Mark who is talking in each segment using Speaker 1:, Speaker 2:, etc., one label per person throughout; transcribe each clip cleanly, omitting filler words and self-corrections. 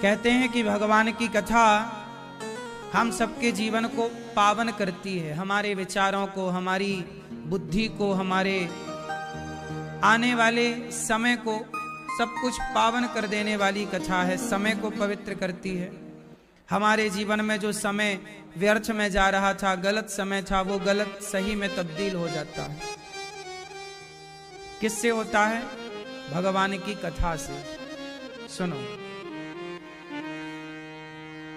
Speaker 1: कहते हैं कि भगवान की कथा हम सबके जीवन को पावन करती है, हमारे विचारों को, हमारी बुद्धि को, हमारे आने वाले समय को सब कुछ पावन कर देने वाली कथा है। समय को पवित्र करती है। हमारे जीवन में जो समय व्यर्थ में जा रहा था, गलत समय था, वो गलत सही में तब्दील हो जाता है। किससे होता है? भगवान की कथा से। सुनो,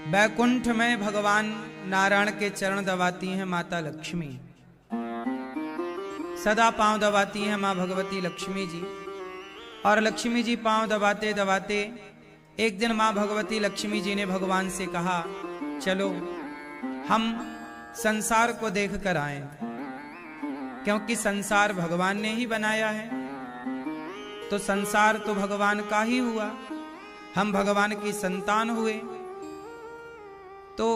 Speaker 1: बैकुंठ में भगवान नारायण के चरण दबाती हैं माता लक्ष्मी, सदा पांव दबाती हैं मां भगवती लक्ष्मी जी। और लक्ष्मी जी पांव दबाते दबाते एक दिन मां भगवती लक्ष्मी जी ने भगवान से कहा, चलो हम संसार को देख कर आए, क्योंकि संसार भगवान ने ही बनाया है, तो संसार तो भगवान का ही हुआ, हम भगवान की संतान हुए। तो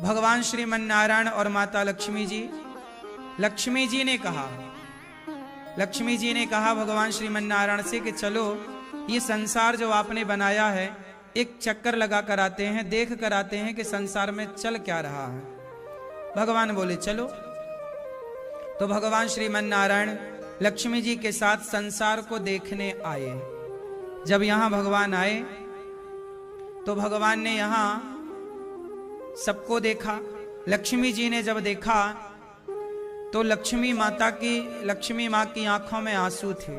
Speaker 1: भगवान श्रीमन नारायण और माता लक्ष्मी जी ने कहा भगवान श्रीमन नारायण से कि चलो ये संसार जो आपने बनाया है, एक चक्कर लगा कर आते हैं, देख कर आते हैं कि संसार में चल क्या रहा है। भगवान बोले चलो। तो भगवान श्रीमन नारायण लक्ष्मी जी के साथ संसार को देखने आए। जब यहां भगवान आए तो भगवान ने यहां सबको देखा। लक्ष्मी जी ने जब देखा तो लक्ष्मी मां की आंखों में आंसू थे।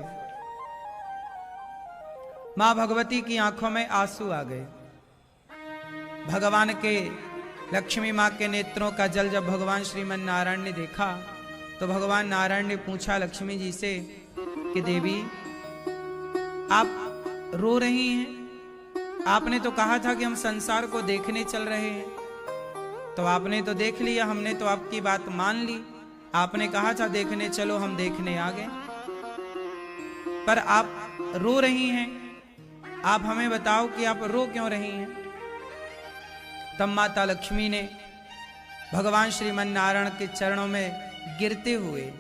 Speaker 1: मां भगवती की आंखों में आंसू आ गए। भगवान के, लक्ष्मी मां के नेत्रों का जल जब भगवान श्रीमन नारायण ने देखा तो भगवान नारायण ने पूछा लक्ष्मी जी से कि देवी आप रो रही हैं? आपने तो कहा था कि हम संसार को देखने चल रहे हैं, तो आपने तो देख लिया, हमने तो आपकी बात मान ली। आपने कहा था देखने चलो, हम देखने आ गए, पर आप रो रही हैं। आप हमें बताओ कि आप रो क्यों रही हैं? तब माता लक्ष्मी ने भगवान श्रीमन नारायण के चरणों में गिरते हुए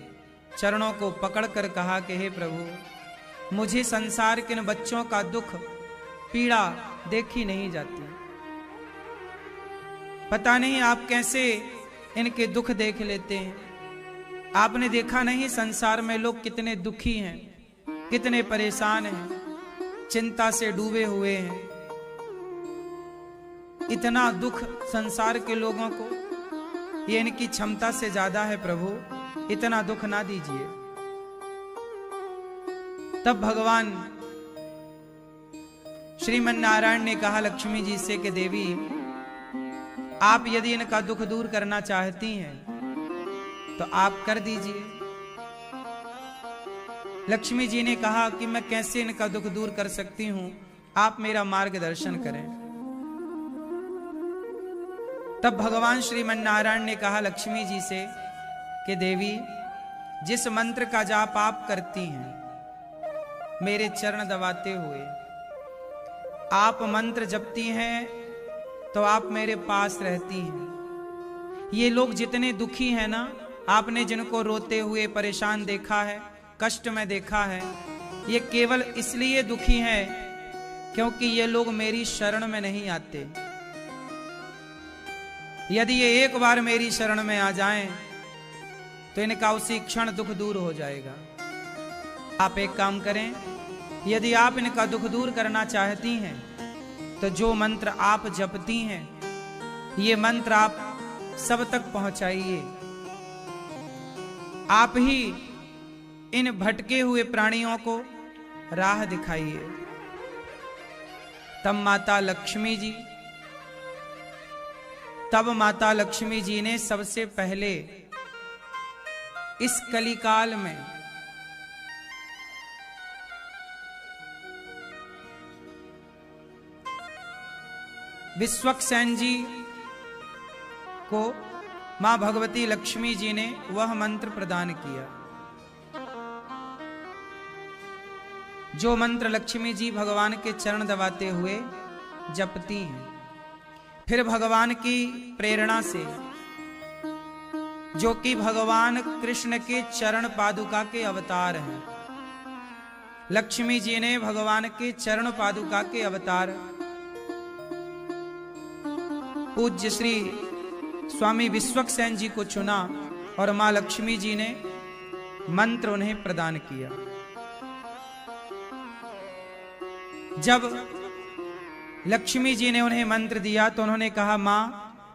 Speaker 1: चरणों को पकड़कर कहा कि हे प्रभु, मुझे संसार के बच्चों का दुख पीड़ा देखी नहीं जाती। पता नहीं आप कैसे इनके दुख देख लेते हैं। आपने देखा नहीं संसार में लोग कितने दुखी हैं, कितने परेशान हैं, चिंता से डूबे हुए हैं। इतना दुख संसार के लोगों को, ये इनकी क्षमता से ज्यादा है प्रभु, इतना दुख ना दीजिए। तब भगवान श्रीमन नारायण ने कहा लक्ष्मी जी से कि देवी आप यदि इनका दुख दूर करना चाहती हैं तो आप कर दीजिए। लक्ष्मी जी ने कहा कि मैं कैसे इनका दुख दूर कर सकती हूं, आप मेरा मार्गदर्शन करें। तब भगवान श्रीमन नारायण ने कहा लक्ष्मी जी से कि देवी जिस मंत्र का जाप आप करती हैं मेरे चरण दबाते हुए, आप मंत्र जपती हैं तो आप मेरे पास रहती हैं। ये लोग जितने दुखी हैं ना, आपने जिनको रोते हुए परेशान देखा है, कष्ट में देखा है, ये केवल इसलिए दुखी हैं क्योंकि ये लोग मेरी शरण में नहीं आते। यदि ये एक बार मेरी शरण में आ जाएं तो इनका उसी क्षण दुख दूर हो जाएगा। आप एक काम करें, यदि आप इनका दुख दूर करना चाहती हैं तो जो मंत्र आप जपती हैं ये मंत्र आप सब तक पहुंचाइए। आप ही इन भटके हुए प्राणियों को राह दिखाइए। तब माता लक्ष्मी जी ने सबसे पहले इस कलिकाल में विश्वक्सेन जी को मां भगवती लक्ष्मी जी ने वह मंत्र प्रदान किया जो मंत्र लक्ष्मी जी भगवान के चरण दबाते हुए जपती हैं। फिर भगवान की प्रेरणा से, जो कि भगवान कृष्ण के चरण पादुका के अवतार हैं, लक्ष्मी जी ने भगवान के चरण पादुका के अवतार पूज्य श्री स्वामी विश्वक्सेन जी को चुना और मां लक्ष्मी जी ने मंत्र उन्हें प्रदान किया। जब लक्ष्मी जी ने उन्हें मंत्र दिया तो उन्होंने कहा, मां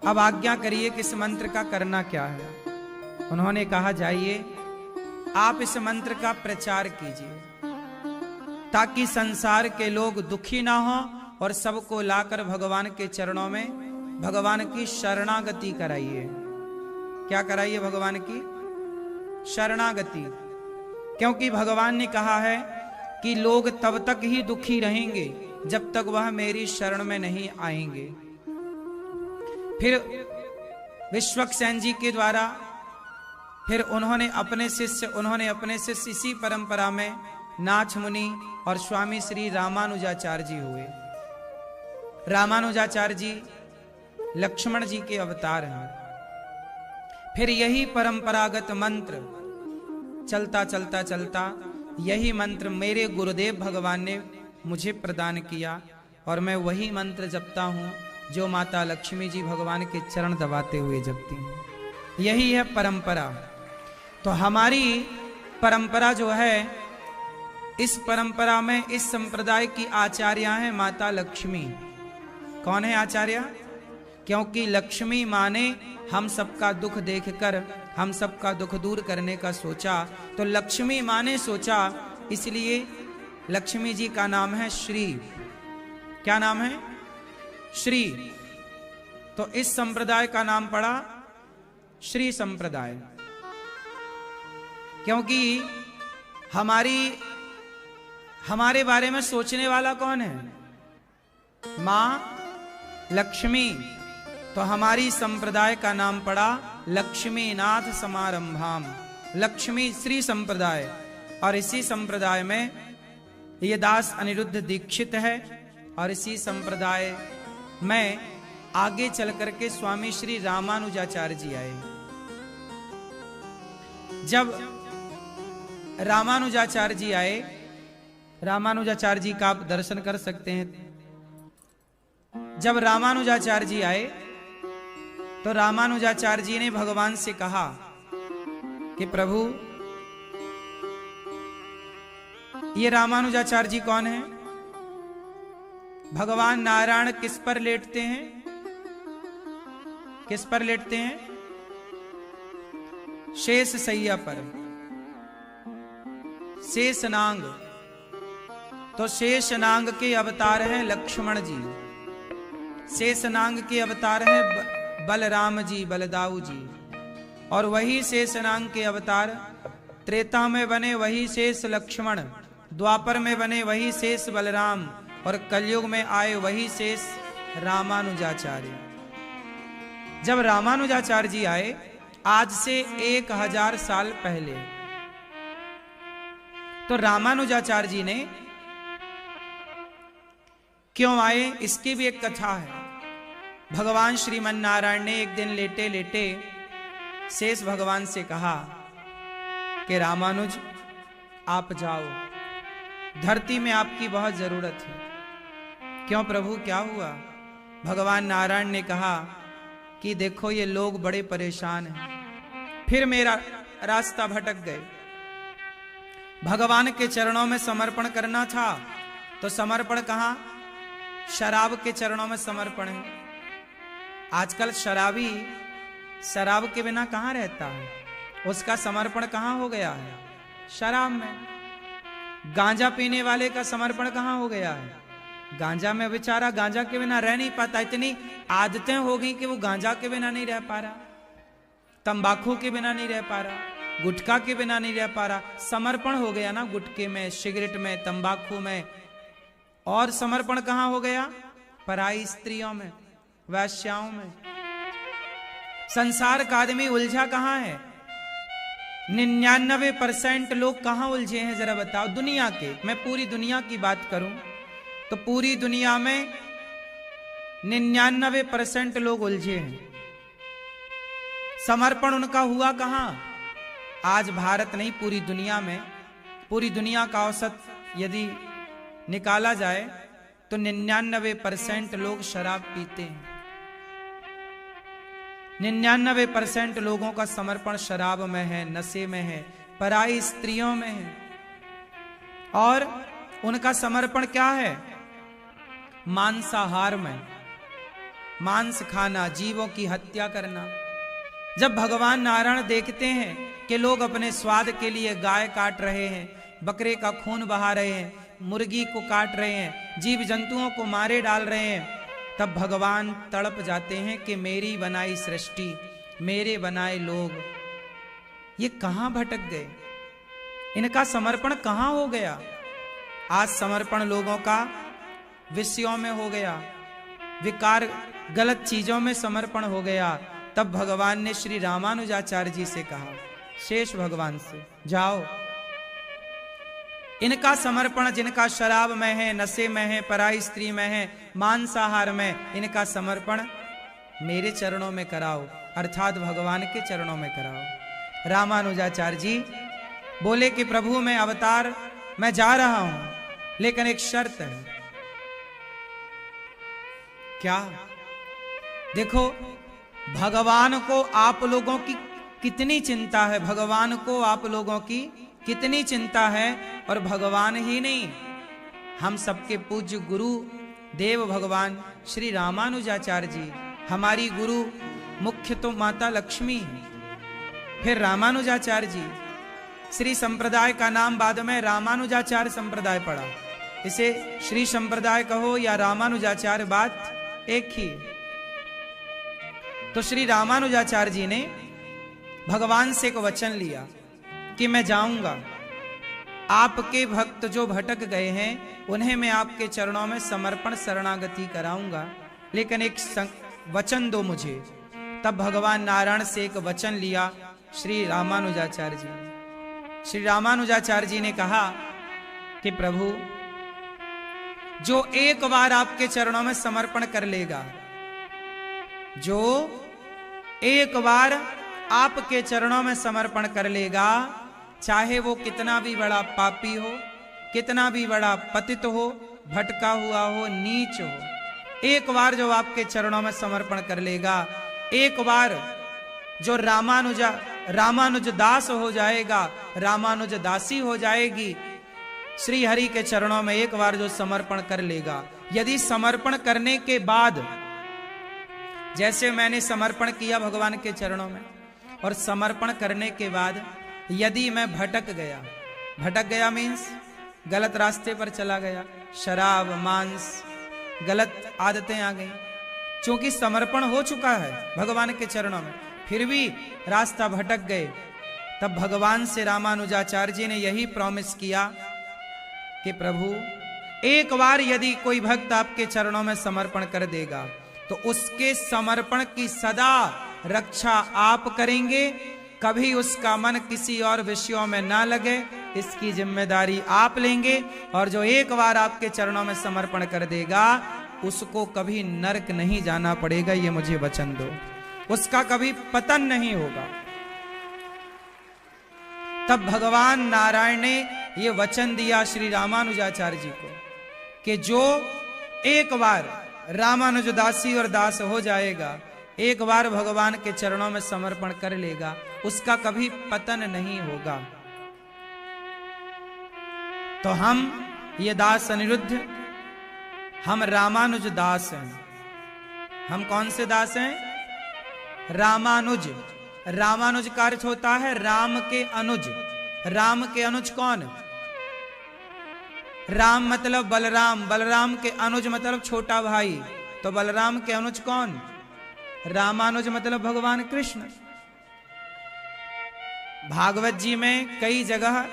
Speaker 1: अब आज्ञा करिए कि इस मंत्र का करना क्या है। उन्होंने कहा, जाइए आप इस मंत्र का प्रचार कीजिए ताकि संसार के लोग दुखी ना हो और सबको लाकर भगवान के चरणों में भगवान की शरणागति कराइए। क्या कराइए? भगवान की शरणागति। क्योंकि भगवान ने कहा है कि लोग तब तक ही दुखी रहेंगे जब तक वह मेरी शरण में नहीं आएंगे। फिर विश्वक्सेन जी के द्वारा फिर उन्होंने अपने शिष्य इसी परंपरा में नाथ मुनि और स्वामी श्री रामानुजाचार्य जी हुए। रामानुजाचार्य जी लक्ष्मण जी के अवतार हैं। फिर यही परंपरागत मंत्र चलता चलता चलता यही मंत्र मेरे गुरुदेव भगवान ने मुझे प्रदान किया और मैं वही मंत्र जपता हूँ जो माता लक्ष्मी जी भगवान के चरण दबाते हुए जपती हूँ। यही है परंपरा। तो हमारी परंपरा जो है, इस परंपरा में इस संप्रदाय की आचार्या है माता लक्ष्मी। कौन है आचार्य? क्योंकि लक्ष्मी माँ ने हम सबका दुख देखकर हम सबका दुख दूर करने का सोचा, तो लक्ष्मी माँ ने सोचा, इसलिए लक्ष्मी जी का नाम है श्री। क्या नाम है? श्री। तो इस संप्रदाय का नाम पड़ा श्री संप्रदाय। क्योंकि हमारे बारे में सोचने वाला कौन है? मां लक्ष्मी। तो हमारी संप्रदाय का नाम पड़ा लक्ष्मी नाथ समारंभाम, लक्ष्मी श्री संप्रदाय। और इसी संप्रदाय में ये दास अनिरुद्ध दीक्षित है और इसी संप्रदाय में आगे चल करके स्वामी श्री रामानुजाचार्य जी आए। जब रामानुजाचार्य जी आए, रामानुजाचार्य जी का आप दर्शन कर सकते हैं। जब रामानुजाचार्य जी आए तो रामानुजाचार्य जी ने भगवान से कहा कि प्रभु, ये रामानुजाचार्य जी कौन है? भगवान नारायण किस पर लेटते हैं? किस पर लेटते हैं? शेष सैया पर, शेषनांग। तो शेषनांग के अवतार हैं लक्ष्मण जी, शेषनांग के अवतार हैं बलराम जी, बलदाऊ जी। और वही शेषनांग के अवतार त्रेता में बने वही शेष लक्ष्मण, द्वापर में बने वही शेष बलराम और कलयुग में आए वही शेष रामानुजाचार्य। जब रामानुजाचार्य जी आए आज से 1000 साल पहले, तो रामानुजाचार्य जी ने क्यों आए, इसकी भी एक कथा है। भगवान श्रीमन नारायण ने एक दिन लेटे लेटे शेष भगवान से कहा कि रामानुज आप जाओ, धरती में आपकी बहुत जरूरत है। क्यों प्रभु, क्या हुआ? भगवान नारायण ने कहा कि देखो ये लोग बड़े परेशान हैं, फिर मेरा रास्ता भटक गए। भगवान के चरणों में समर्पण करना था, तो समर्पण कहां? शराब के चरणों में समर्पण है। आजकल शराबी शराब के बिना कहां रहता है? उसका समर्पण कहां हो गया है? शराब में। गांजा पीने वाले का समर्पण कहां हो गया है? गांजा में। बेचारा गांजा के बिना रह नहीं पाता, इतनी आदतें हो गई कि वो गांजा के बिना नहीं रह पा रहा, तंबाकू के बिना नहीं रह पा रहा, गुटखा के बिना नहीं रह पा रहा। समर्पण हो गया ना गुटखे में, सिगरेट में, तंबाकू में। और समर्पण कहां हो गया? पराई स्त्रियों में, वैश्याओं में। संसार का आदमी उलझा कहां है? 99% लोग कहां उलझे हैं जरा बताओ? दुनिया के, मैं पूरी दुनिया की बात करूं तो पूरी दुनिया में 99% लोग उलझे हैं। समर्पण उनका हुआ कहां? आज भारत नहीं, पूरी दुनिया में, पूरी दुनिया का औसत यदि निकाला जाए तो 99% लोग शराब पीते हैं। 99% लोगों का समर्पण शराब में है, नशे में है, पराई स्त्रियों में है। और उनका समर्पण क्या है? मांसाहार में, मांस खाना, जीवों की हत्या करना। जब भगवान नारायण देखते हैं कि लोग अपने स्वाद के लिए गाय काट रहे हैं, बकरे का खून बहा रहे हैं, मुर्गी को काट रहे हैं, जीव जंतुओं को मारे डाल रहे हैं, तब भगवान तड़प जाते हैं कि मेरी बनाई सृष्टि, मेरे बनाए लोग ये कहां भटक गए, इनका समर्पण कहां हो गया। आज समर्पण लोगों का विषयों में हो गया, विकार गलत चीजों में समर्पण हो गया। तब भगवान ने श्री रामानुजाचार्य जी से कहा, शेष भगवान से, जाओ इनका समर्पण, जिनका शराब में है, नशे में है, पराई स्त्री में है, मांसाहार में, इनका समर्पण मेरे चरणों में कराओ, अर्थात भगवान के चरणों में कराओ। रामानुजाचार्य जी बोले कि प्रभु मैं अवतार, मैं जा रहा हूं, लेकिन एक शर्त है। क्या? देखो भगवान को आप लोगों की कितनी चिंता है, भगवान को आप लोगों की कितनी चिंता है। और भगवान ही नहीं, हम सबके पूज्य गुरु देव भगवान श्री रामानुजाचार्य जी, हमारी गुरु मुख्य तो माता लक्ष्मी है, फिर रामानुजाचार्य जी। श्री संप्रदाय का नाम बाद में रामानुजाचार्य संप्रदाय पड़ा, इसे श्री संप्रदाय कहो या रामानुजाचार्य, बात एक ही। तो श्री रामानुजाचार्य जी ने भगवान से एक वचन लिया कि मैं जाऊंगा, आपके भक्त जो भटक गए हैं उन्हें मैं आपके चरणों में समर्पण शरणागति कराऊंगा, लेकिन एक वचन दो मुझे। तब भगवान नारायण से एक वचन लिया श्री रामानुजाचार्य जी ने। श्री रामानुजाचार्य जी ने कहा कि प्रभु जो एक बार आपके चरणों में समर्पण कर लेगा, जो एक बार आपके चरणों में समर्पण कर लेगा, चाहे वो कितना भी बड़ा पापी हो, कितना भी बड़ा पतित हो, भटका हुआ हो, नीच हो, एक बार जो आपके चरणों में समर्पण कर लेगा, एक बार जो रामानुज दास हो जाएगा, रामानुज दासी हो जाएगी, श्री हरि के चरणों में एक बार जो समर्पण कर लेगा, यदि समर्पण करने के बाद, जैसे मैंने समर्पण किया भगवान के चरणों में, और समर्पण करने के बाद यदि मैं भटक गया मीन्स गलत रास्ते पर चला गया, शराब मांस गलत आदतें आ गई, क्योंकि समर्पण हो चुका है भगवान के चरणों में, फिर भी रास्ता भटक गए, तब भगवान से रामानुजाचार्य जी ने यही प्रॉमिस किया कि प्रभु एक बार यदि कोई भक्त आपके चरणों में समर्पण कर देगा तो उसके समर्पण की सदा रक्षा आप करेंगे, कभी उसका मन किसी और विषयों में ना लगे, इसकी जिम्मेदारी आप लेंगे। और जो एक बार आपके चरणों में समर्पण कर देगा उसको कभी नरक नहीं जाना पड़ेगा, ये मुझे वचन दो, उसका कभी पतन नहीं होगा। तब भगवान नारायण ने ये वचन दिया श्री रामानुजाचार्य जी को कि जो एक बार रामानुज दासी और दास हो जाएगा, एक बार भगवान के चरणों में समर्पण कर लेगा, उसका कभी पतन नहीं होगा। तो हम ये दास अनिरुद्ध, हम रामानुज दास हैं। हम कौन से दास हैं? रामानुज। रामानुज का अर्थ होता है राम के अनुज। राम के अनुज कौन? राम मतलब बलराम, बलराम के अनुज मतलब छोटा भाई, तो बलराम के अनुज कौन? रामानुज मतलब भगवान कृष्ण। भागवत जी में कई जगह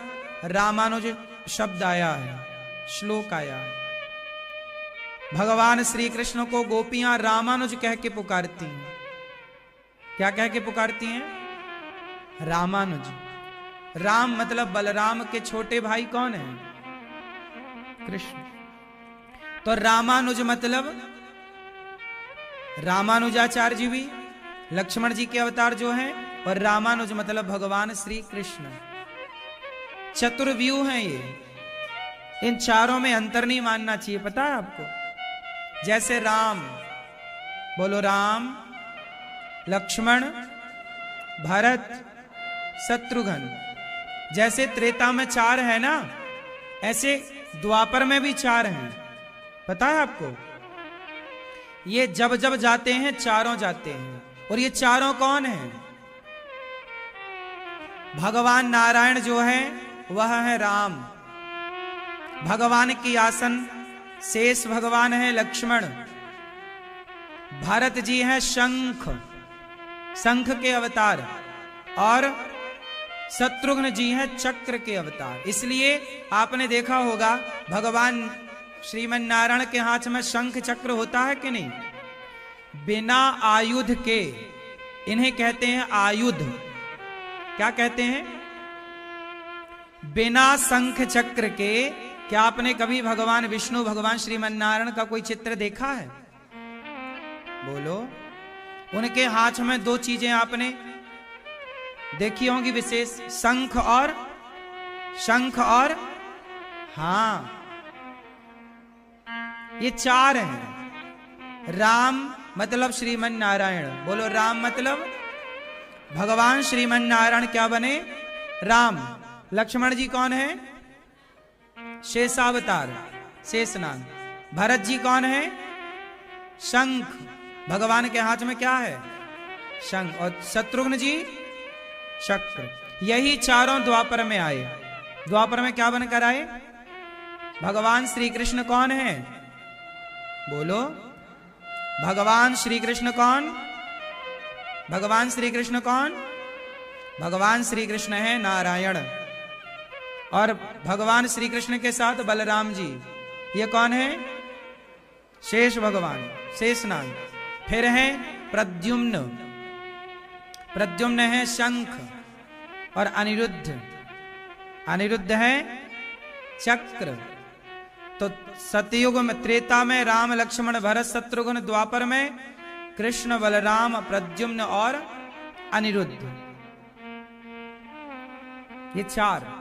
Speaker 1: रामानुज शब्द आया है, श्लोक आया है। भगवान श्री कृष्ण को गोपियां रामानुज कह के पुकारती हैं। क्या कह के पुकारती हैं? रामानुज। राम मतलब बलराम के छोटे भाई कौन है? कृष्ण। तो रामानुज मतलब रामानुजाचार्य जी भी लक्ष्मण जी के अवतार जो हैं, और रामानुज मतलब भगवान श्री कृष्ण। चतुर्व्यूह हैं ये, इन चारों में अंतर नहीं मानना चाहिए। पता है आपको? जैसे राम, बोलो राम, लक्ष्मण, भरत, शत्रुघ्न। जैसे त्रेता में 4 है ना, ऐसे द्वापर में भी 4 हैं। पता है आपको? ये जब जब जाते हैं चारों जाते हैं। और ये चारों कौन हैं? भगवान नारायण जो है वह है राम, भगवान की आसन शेष भगवान है लक्ष्मण, भरत जी हैं शंख, शंख के अवतार, और शत्रुघ्न जी हैं चक्र के अवतार। इसलिए आपने देखा होगा भगवान श्रीमन नारायण के हाथ में शंख चक्र होता है कि नहीं? बिना आयुध के, इन्हें कहते हैं आयुध। क्या कहते हैं? बिना शंख चक्र के। क्या आपने कभी भगवान विष्णु, भगवान श्रीमन नारायण का कोई चित्र देखा है? बोलो। उनके हाथ में 2 चीजें आपने देखी होंगी विशेष, शंख और हां, ये 4 हैं। राम मतलब श्रीमन नारायण। बोलो, राम मतलब भगवान श्रीमन नारायण क्या बने? राम। लक्ष्मण जी कौन है? शेषावतार, शेषनाग। भरत जी कौन है? शंख, भगवान के हाथ में क्या है? शंख। और शत्रुघ्न जी चक्र। यही चारों द्वापर में आए। द्वापर में क्या बनकर आए? भगवान श्री कृष्ण कौन है? बोलो, भगवान श्री कृष्ण कौन? भगवान श्री कृष्ण कौन? भगवान श्री कृष्ण है नारायण। और भगवान श्री कृष्ण के साथ बलराम जी, ये कौन है? शेष भगवान, शेषनाग। फिर है प्रद्युम्न, प्रद्युम्न है शंख, और अनिरुद्ध, अनिरुद्ध है चक्र। तो सतयुग में, त्रेता में राम लक्ष्मण भरत शत्रुघ्न, द्वापर में कृष्ण बलराम प्रद्युम्न और अनिरुद्ध। ये 4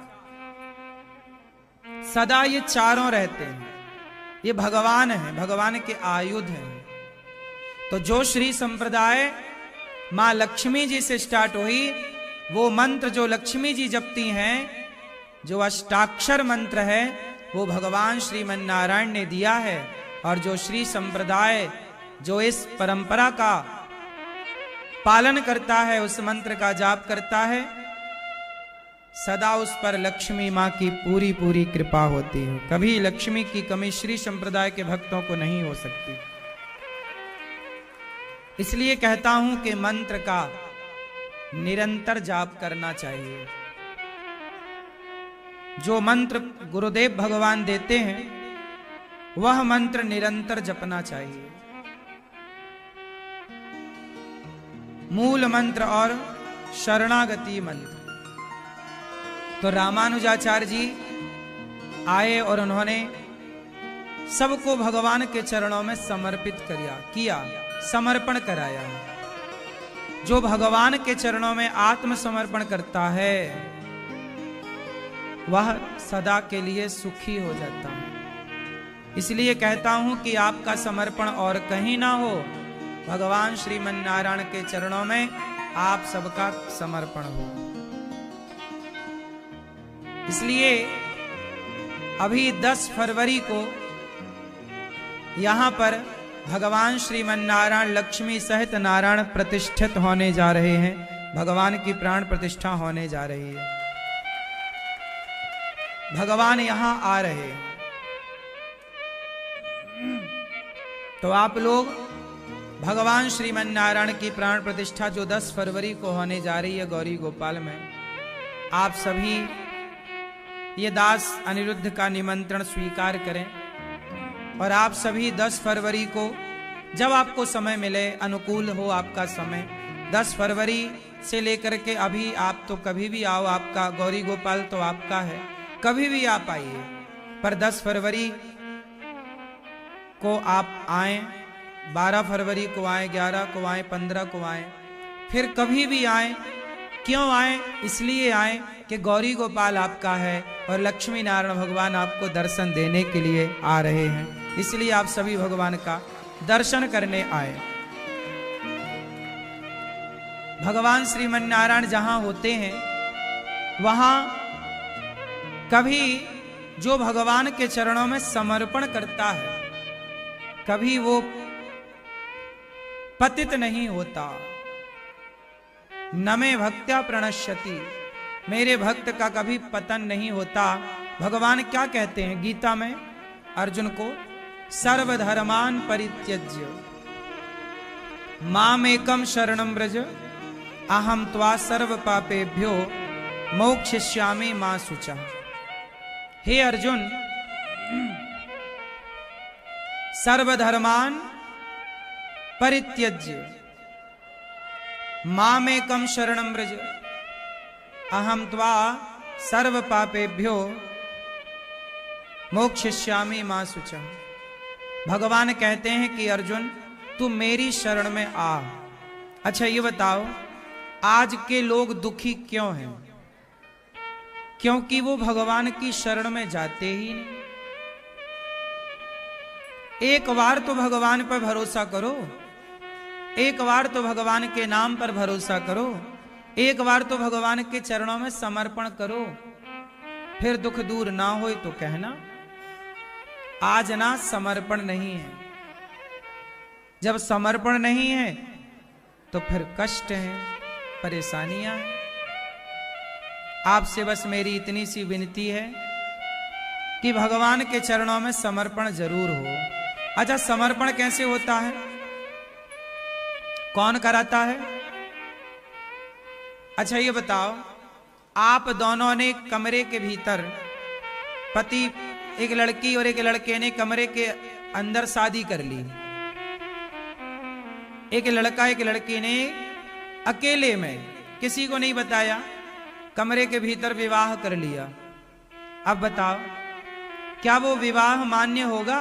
Speaker 1: सदा ये चारों रहते हैं। ये भगवान है, भगवान के आयुध हैं। तो जो श्री संप्रदाय मां लक्ष्मी जी से स्टार्ट हुई, वो मंत्र जो लक्ष्मी जी जपती हैं, जो अष्टाक्षर मंत्र है, वो भगवान श्रीमन नारायण ने दिया है। और जो श्री संप्रदाय जो इस परंपरा का पालन करता है, उस मंत्र का जाप करता है, सदा उस पर लक्ष्मी मां की पूरी पूरी कृपा होती है। कभी लक्ष्मी की कमी श्री संप्रदाय के भक्तों को नहीं हो सकती। इसलिए कहता हूं कि मंत्र का निरंतर जाप करना चाहिए। जो मंत्र गुरुदेव भगवान देते हैं, वह मंत्र निरंतर जपना चाहिए। मूल मंत्र और शरणागति मंत्र। तो रामानुजाचार्य जी आए और उन्होंने सबको भगवान के चरणों में समर्पित किया, समर्पण कराया। जो भगवान के चरणों में आत्मसमर्पण करता है, वह सदा के लिए सुखी हो जाता है। इसलिए कहता हूं कि आपका समर्पण और कहीं ना हो, भगवान श्रीमन नारायण के चरणों में आप सबका समर्पण हो। इसलिए अभी 10 फरवरी को यहां पर भगवान श्रीमन नारायण लक्ष्मी सहित नारायण प्रतिष्ठित होने जा रहे हैं। भगवान की प्राण प्रतिष्ठा होने जा रही है। भगवान यहां आ रहे हैं। तो आप लोग भगवान श्रीमन नारायण की प्राण प्रतिष्ठा जो 10 फरवरी को होने जा रही है गौरी गोपाल में, आप सभी ये दास अनिरुद्ध का निमंत्रण स्वीकार करें। और आप सभी 10 फरवरी को, जब आपको समय मिले, अनुकूल हो आपका समय, 10 फरवरी से लेकर के अभी आप तो कभी भी आओ, आपका गौरी गोपाल तो आपका है, कभी भी आप आइए। पर 10 फरवरी को आप आए, 12 फरवरी को आए, 11 को आए, 15 को आए, फिर कभी भी आए। क्यों आए? इसलिए आए कि गौरी गोपाल आपका है और लक्ष्मी नारायण भगवान आपको दर्शन देने के लिए आ रहे हैं। इसलिए आप सभी भगवान का दर्शन करने आए। भगवान श्रीमन्नारायण जहां होते हैं वहां कभी जो भगवान के चरणों में समर्पण करता है कभी वो पतित नहीं होता। न मे भक्त्या प्रणश्यति, मेरे भक्त का कभी पतन नहीं होता। भगवान क्या कहते हैं गीता में अर्जुन को, सर्वधर्मान परित्यज्य मामेकम शरणं व्रज अहम त्वा सर्व पापेभ्यो मोक्षयिष्यामि मा शुचा। हे अर्जुन, सर्वधर्मान परित्यज्य मामेकम शरणं व्रज अहम त्वा सर्व पापेभ्यो मोक्षयिष्यामि मा शुचा। भगवान कहते हैं कि अर्जुन तू मेरी शरण में आ। अच्छा ये बताओ, आज के लोग दुखी क्यों हैं? क्योंकि वो भगवान की शरण में जाते ही नहीं। एक बार तो भगवान पर भरोसा करो, एक बार तो भगवान के नाम पर भरोसा करो, एक बार तो भगवान के चरणों में समर्पण करो, फिर दुख दूर ना हो तो कहना। आज ना समर्पण नहीं है। जब समर्पण नहीं है तो फिर कष्ट है, परेशानियां हैं। आपसे बस मेरी इतनी सी विनती है कि भगवान के चरणों में समर्पण जरूर हो। अच्छा, समर्पण कैसे होता है? कौन कराता है? अच्छा ये बताओ, आप दोनों ने कमरे के भीतर, पति एक लड़की और एक लड़के ने कमरे के अंदर शादी कर ली। एक लड़का एक लड़की ने अकेले में, किसी को नहीं बताया, कमरे के भीतर विवाह कर लिया। अब बताओ, क्या वो विवाह मान्य होगा?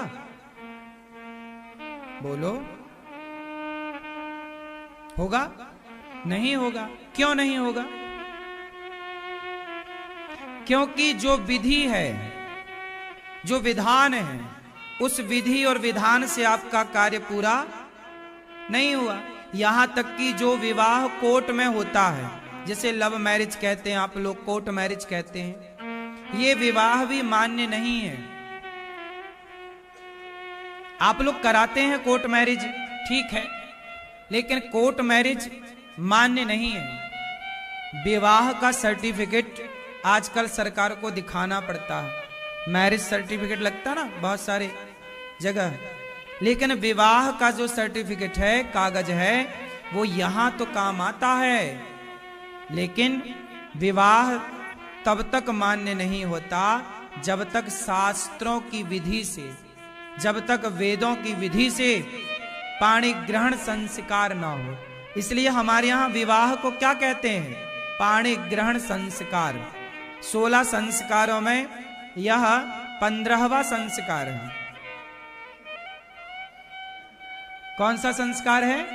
Speaker 1: बोलो, होगा? नहीं होगा। क्यों नहीं होगा? क्योंकि जो विधि है, जो विधान है, उस विधि और विधान से आपका कार्य पूरा नहीं हुआ। यहां तक कि जो विवाह कोर्ट में होता है, जिसे लव मैरिज कहते हैं, आप लोग कोर्ट मैरिज कहते हैं, ये विवाह भी मान्य नहीं है। आप लोग कराते हैं कोर्ट मैरिज, ठीक है, लेकिन कोर्ट मैरिज मान्य नहीं है। विवाह का सर्टिफिकेट आजकल सरकार को दिखाना पड़ता है। मैरिज सर्टिफिकेट लगता ना बहुत सारे जगह, लेकिन विवाह का जो सर्टिफिकेट है, कागज है, वो यहां तो काम आता है, लेकिन विवाह तब तक मान्य नहीं होता जब तक शास्त्रों की विधि से, जब तक वेदों की विधि से पाणी ग्रहण संस्कार ना हो। इसलिए हमारे यहां विवाह को क्या कहते हैं? पाणी ग्रहण संस्कार। 16 संस्कारों में यह 15वां संस्कार है। कौन सा संस्कार है?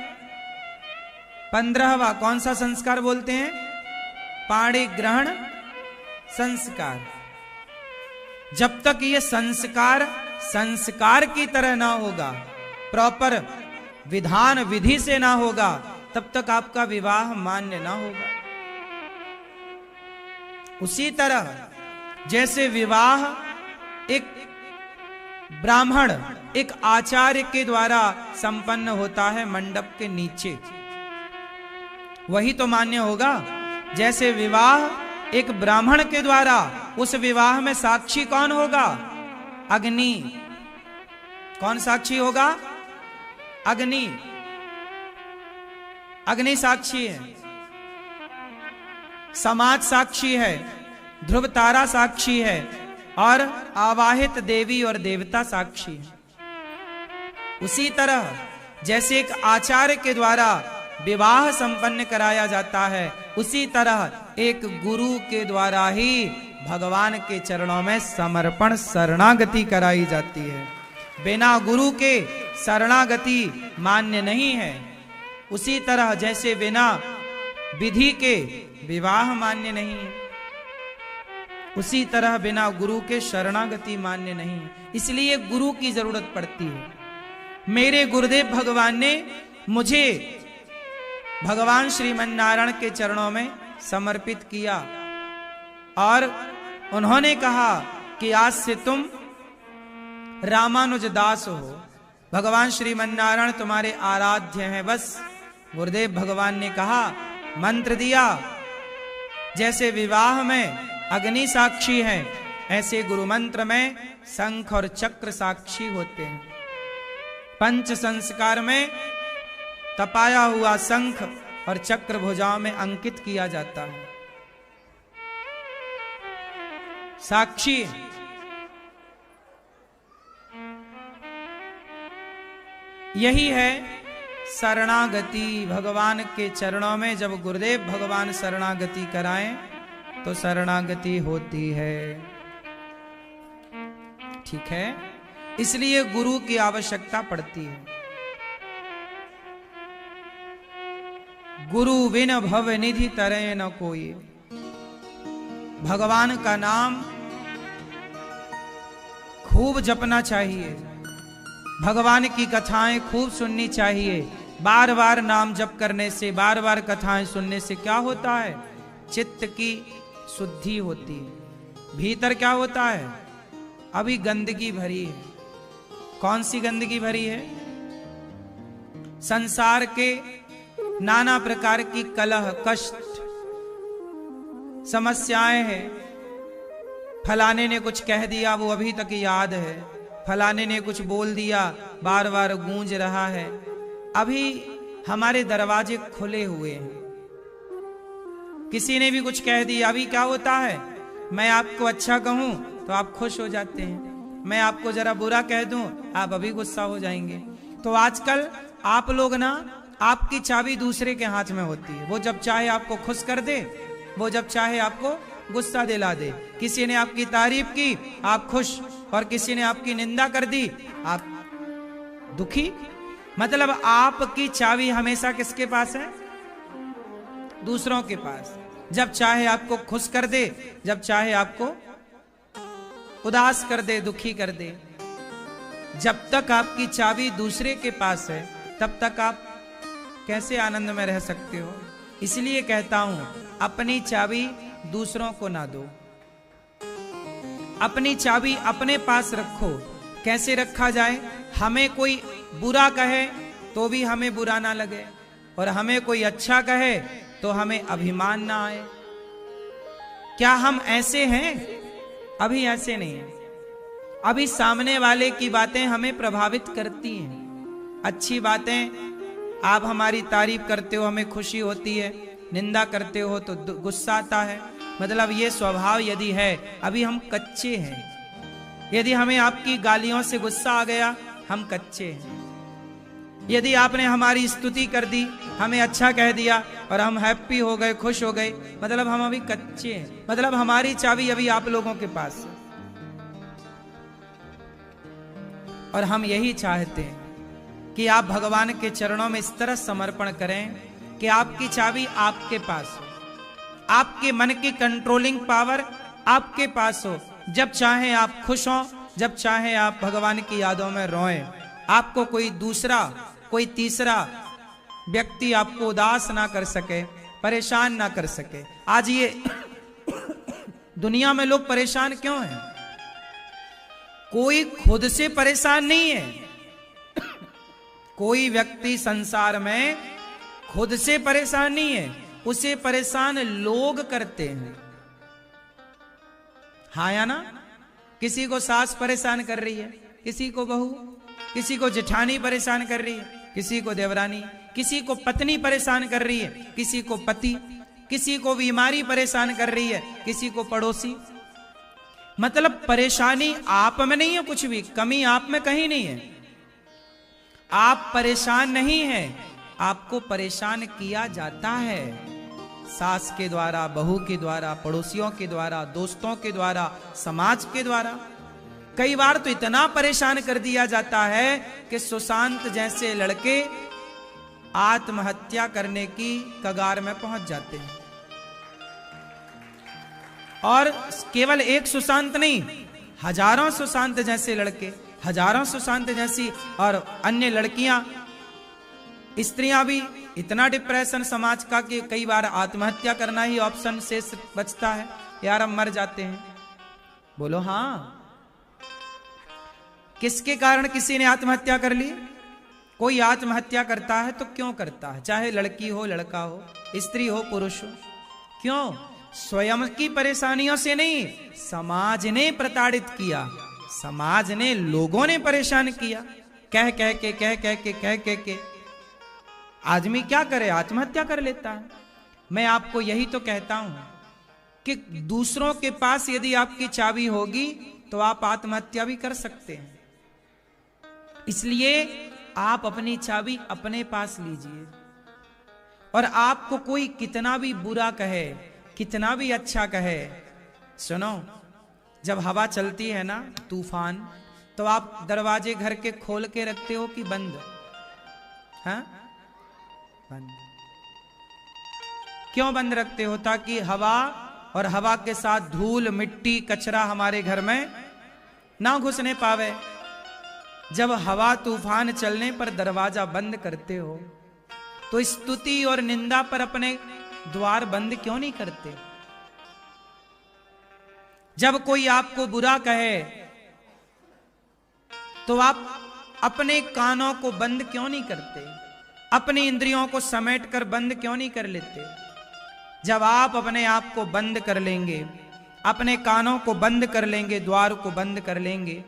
Speaker 1: 15वां। कौन सा संस्कार बोलते हैं? पाणी ग्रहण संस्कार। जब तक ये संस्कार संस्कार की तरह ना होगा, प्रॉपर विधान विधि से ना होगा, तब तक आपका विवाह मान्य ना होगा। उसी तरह जैसे विवाह एक ब्राह्मण, एक आचार्य के द्वारा संपन्न होता है मंडप के नीचे, वही तो मान्य होगा। जैसे विवाह एक ब्राह्मण के द्वारा, उस विवाह में साक्षी कौन होगा? अग्नि। कौन साक्षी होगा? अग्नि। अग्नि साक्षी है, समाज साक्षी है, ध्रुव तारा साक्षी है, और आवाहित देवी और देवता साक्षी है। उसी तरह जैसे एक आचार्य के द्वारा विवाह संपन्न कराया जाता है, उसी तरह एक गुरु के द्वारा ही भगवान के चरणों में समर्पण शरणागति कराई जाती है। बिना गुरु के शरणागति मान्य नहीं है। उसी तरह जैसे बिना विधि के विवाह मान्य नहीं है, उसी तरह बिना गुरु के शरणागति मान्य नहीं है। इसलिए गुरु की जरूरत पड़ती है। मेरे गुरुदेव भगवान ने मुझे भगवान श्रीमन्नारायण के चरणों में समर्पित किया और उन्होंने कहा कि आज से तुम रामानुज दास हो, भगवान श्रीमन्नारायण तुम्हारे आराध्य हैं। बस गुरुदेव भगवान ने कहा, मंत्र दिया, जैसे विवाह में अग्नि साक्षी है, ऐसे गुरु मंत्र में शंख और चक्र साक्षी होते हैं। पंच संस्कार में तपाया हुआ शंख और चक्र भुजाओं में अंकित किया जाता है, साक्षी। यही है शरणागति। भगवान के चरणों में जब गुरुदेव भगवान शरणागति कराएं तो शरणागति होती है। ठीक है, इसलिए गुरु की आवश्यकता पड़ती है। गुरु बिन भव निधि तरय न कोई। भगवान का नाम खूब जपना चाहिए, भगवान की कथाएं खूब सुननी चाहिए। बार बार नाम जप करने से, बार बार कथाएं सुनने से क्या होता है? चित्त की शुद्धि होती है। भीतर क्या होता है? अभी गंदगी भरी है। कौन सी गंदगी भरी है? संसार के नाना प्रकार की कलह, कष्ट, समस्याएं हैं। फलाने ने कुछ कह दिया, वो अभी तक याद है। फलाने ने कुछ बोल दिया, बार बार गूंज रहा है। अभी हमारे दरवाजे खुले हुए हैं। किसी ने भी कुछ कह दिया, अभी क्या होता है? मैं आपको अच्छा कहूं तो आप खुश हो जाते हैं, मैं आपको जरा बुरा कह दूं आप अभी गुस्सा हो जाएंगे। तो आजकल आप लोग ना, आपकी चाबी दूसरे के हाथ में होती है। वो जब चाहे आपको खुश कर दे, वो जब चाहे आपको गुस्सा दिला दे। किसी ने आपकी तारीफ की, आप खुश, और किसी ने आपकी निंदा कर दी, आप दुखी। मतलब आपकी चाबी हमेशा किसके पास है? दूसरों के पास। जब चाहे आपको खुश कर दे, जब चाहे आपको उदास कर दे, दुखी कर दे। जब तक आपकी चाबी दूसरे के पास है, तब तक आप कैसे आनंद में रह सकते हो? इसलिए कहता हूं, अपनी चाबी दूसरों को ना दो, अपनी चाबी अपने पास रखो। कैसे रखा जाए? हमें कोई बुरा कहे तो भी हमें बुरा ना लगे, और हमें कोई अच्छा कहे तो हमें अभिमान ना आए। क्या हम ऐसे हैं? अभी ऐसे नहीं है। अभी सामने वाले की बातें हमें प्रभावित करती हैं। अच्छी बातें, आप हमारी तारीफ करते हो, हमें खुशी होती है। निंदा करते हो तो गुस्सा आता है। मतलब ये स्वभाव यदि है, अभी हम कच्चे हैं। यदि हमें आपकी गालियों से गुस्सा आ गया, हम कच्चे हैं। यदि आपने हमारी स्तुति कर दी, हमें अच्छा कह दिया और हम हैप्पी हो गए, खुश हो गए, मतलब हम अभी कच्चे हैं। मतलब हमारी चाबी अभी आप लोगों के पास है। और हम यही चाहते हैं कि आप भगवान के चरणों में इस तरह समर्पण करें कि आपकी चाबी आपके पास हो, आपके मन की कंट्रोलिंग पावर आपके पास हो। जब चाहे आप खुश हो, जब चाहे आप भगवान की यादों में रोएं। आपको कोई दूसरा, कोई तीसरा व्यक्ति आपको उदास ना कर सके, परेशान ना कर सके। आज ये दुनिया में लोग परेशान क्यों हैं? कोई खुद से परेशान नहीं है। कोई व्यक्ति संसार में खुद से परेशान नहीं है, उसे परेशान लोग करते हैं। हाँ या ना? किसी को सास परेशान कर रही है, किसी को बहू, किसी को जेठानी परेशान कर रही है, किसी को देवरानी, किसी को पत्नी परेशान कर रही है, किसी को पति, किसी को बीमारी परेशान कर रही है, किसी को पड़ोसी। मतलब परेशानी आप में नहीं है, कुछ भी कमी आप में कहीं नहीं है। आप परेशान नहीं हैं, आपको परेशान किया जाता है। सास के द्वारा, बहू के द्वारा, पड़ोसियों के द्वारा, दोस्तों के द्वारा, समाज के द्वारा। कई बार तो इतना परेशान कर दिया जाता है कि सुशांत जैसे लड़के आत्महत्या करने की कगार में पहुंच जाते हैं। और केवल एक सुशांत नहीं, हजारों सुशांत जैसे लड़के, हजारों सुशांत जैसी और अन्य लड़कियां स्त्रियां भी इतना डिप्रेशन समाज का कि कई बार आत्महत्या करना ही ऑप्शन से बचता है, यार हम मर जाते हैं। बोलो हाँ, किसके कारण किसी ने आत्महत्या कर ली? कोई आत्महत्या करता है तो क्यों करता है? चाहे लड़की हो, लड़का हो, स्त्री हो, पुरुष हो, क्यों? स्वयं की परेशानियों से नहीं, समाज ने प्रताड़ित किया, समाज ने, लोगों ने परेशान किया, कह कह के आदमी क्या करे, आत्महत्या कर लेता है। मैं आपको यही तो कहता हूं कि दूसरों के पास यदि आपकी चाबी होगी तो आप आत्महत्या भी कर सकते हैं। इसलिए आप अपनी चाबी अपने पास लीजिए, और आपको कोई कितना भी बुरा कहे, कितना भी अच्छा कहे, सुनो, जब हवा चलती है ना, तूफान, तो आप दरवाजे घर के खोल के रखते हो कि बंद? हाँ, बंद। क्यों बंद रखते हो? ताकि हवा और हवा के साथ धूल, मिट्टी, कचरा हमारे घर में ना घुसने पावे। जब हवा तूफान चलने पर दरवाजा बंद करते हो तो स्तुति और निंदा पर अपने द्वार बंद क्यों नहीं करते? जब कोई आपको बुरा कहे तो आप अपने कानों को बंद क्यों नहीं करते? अपनी इंद्रियों को समेट कर बंद क्यों नहीं कर लेते? जब आप अपने आप को बंद कर लेंगे, अपने कानों को बंद कर लेंगे, द्वार को बंद कर लेंगे,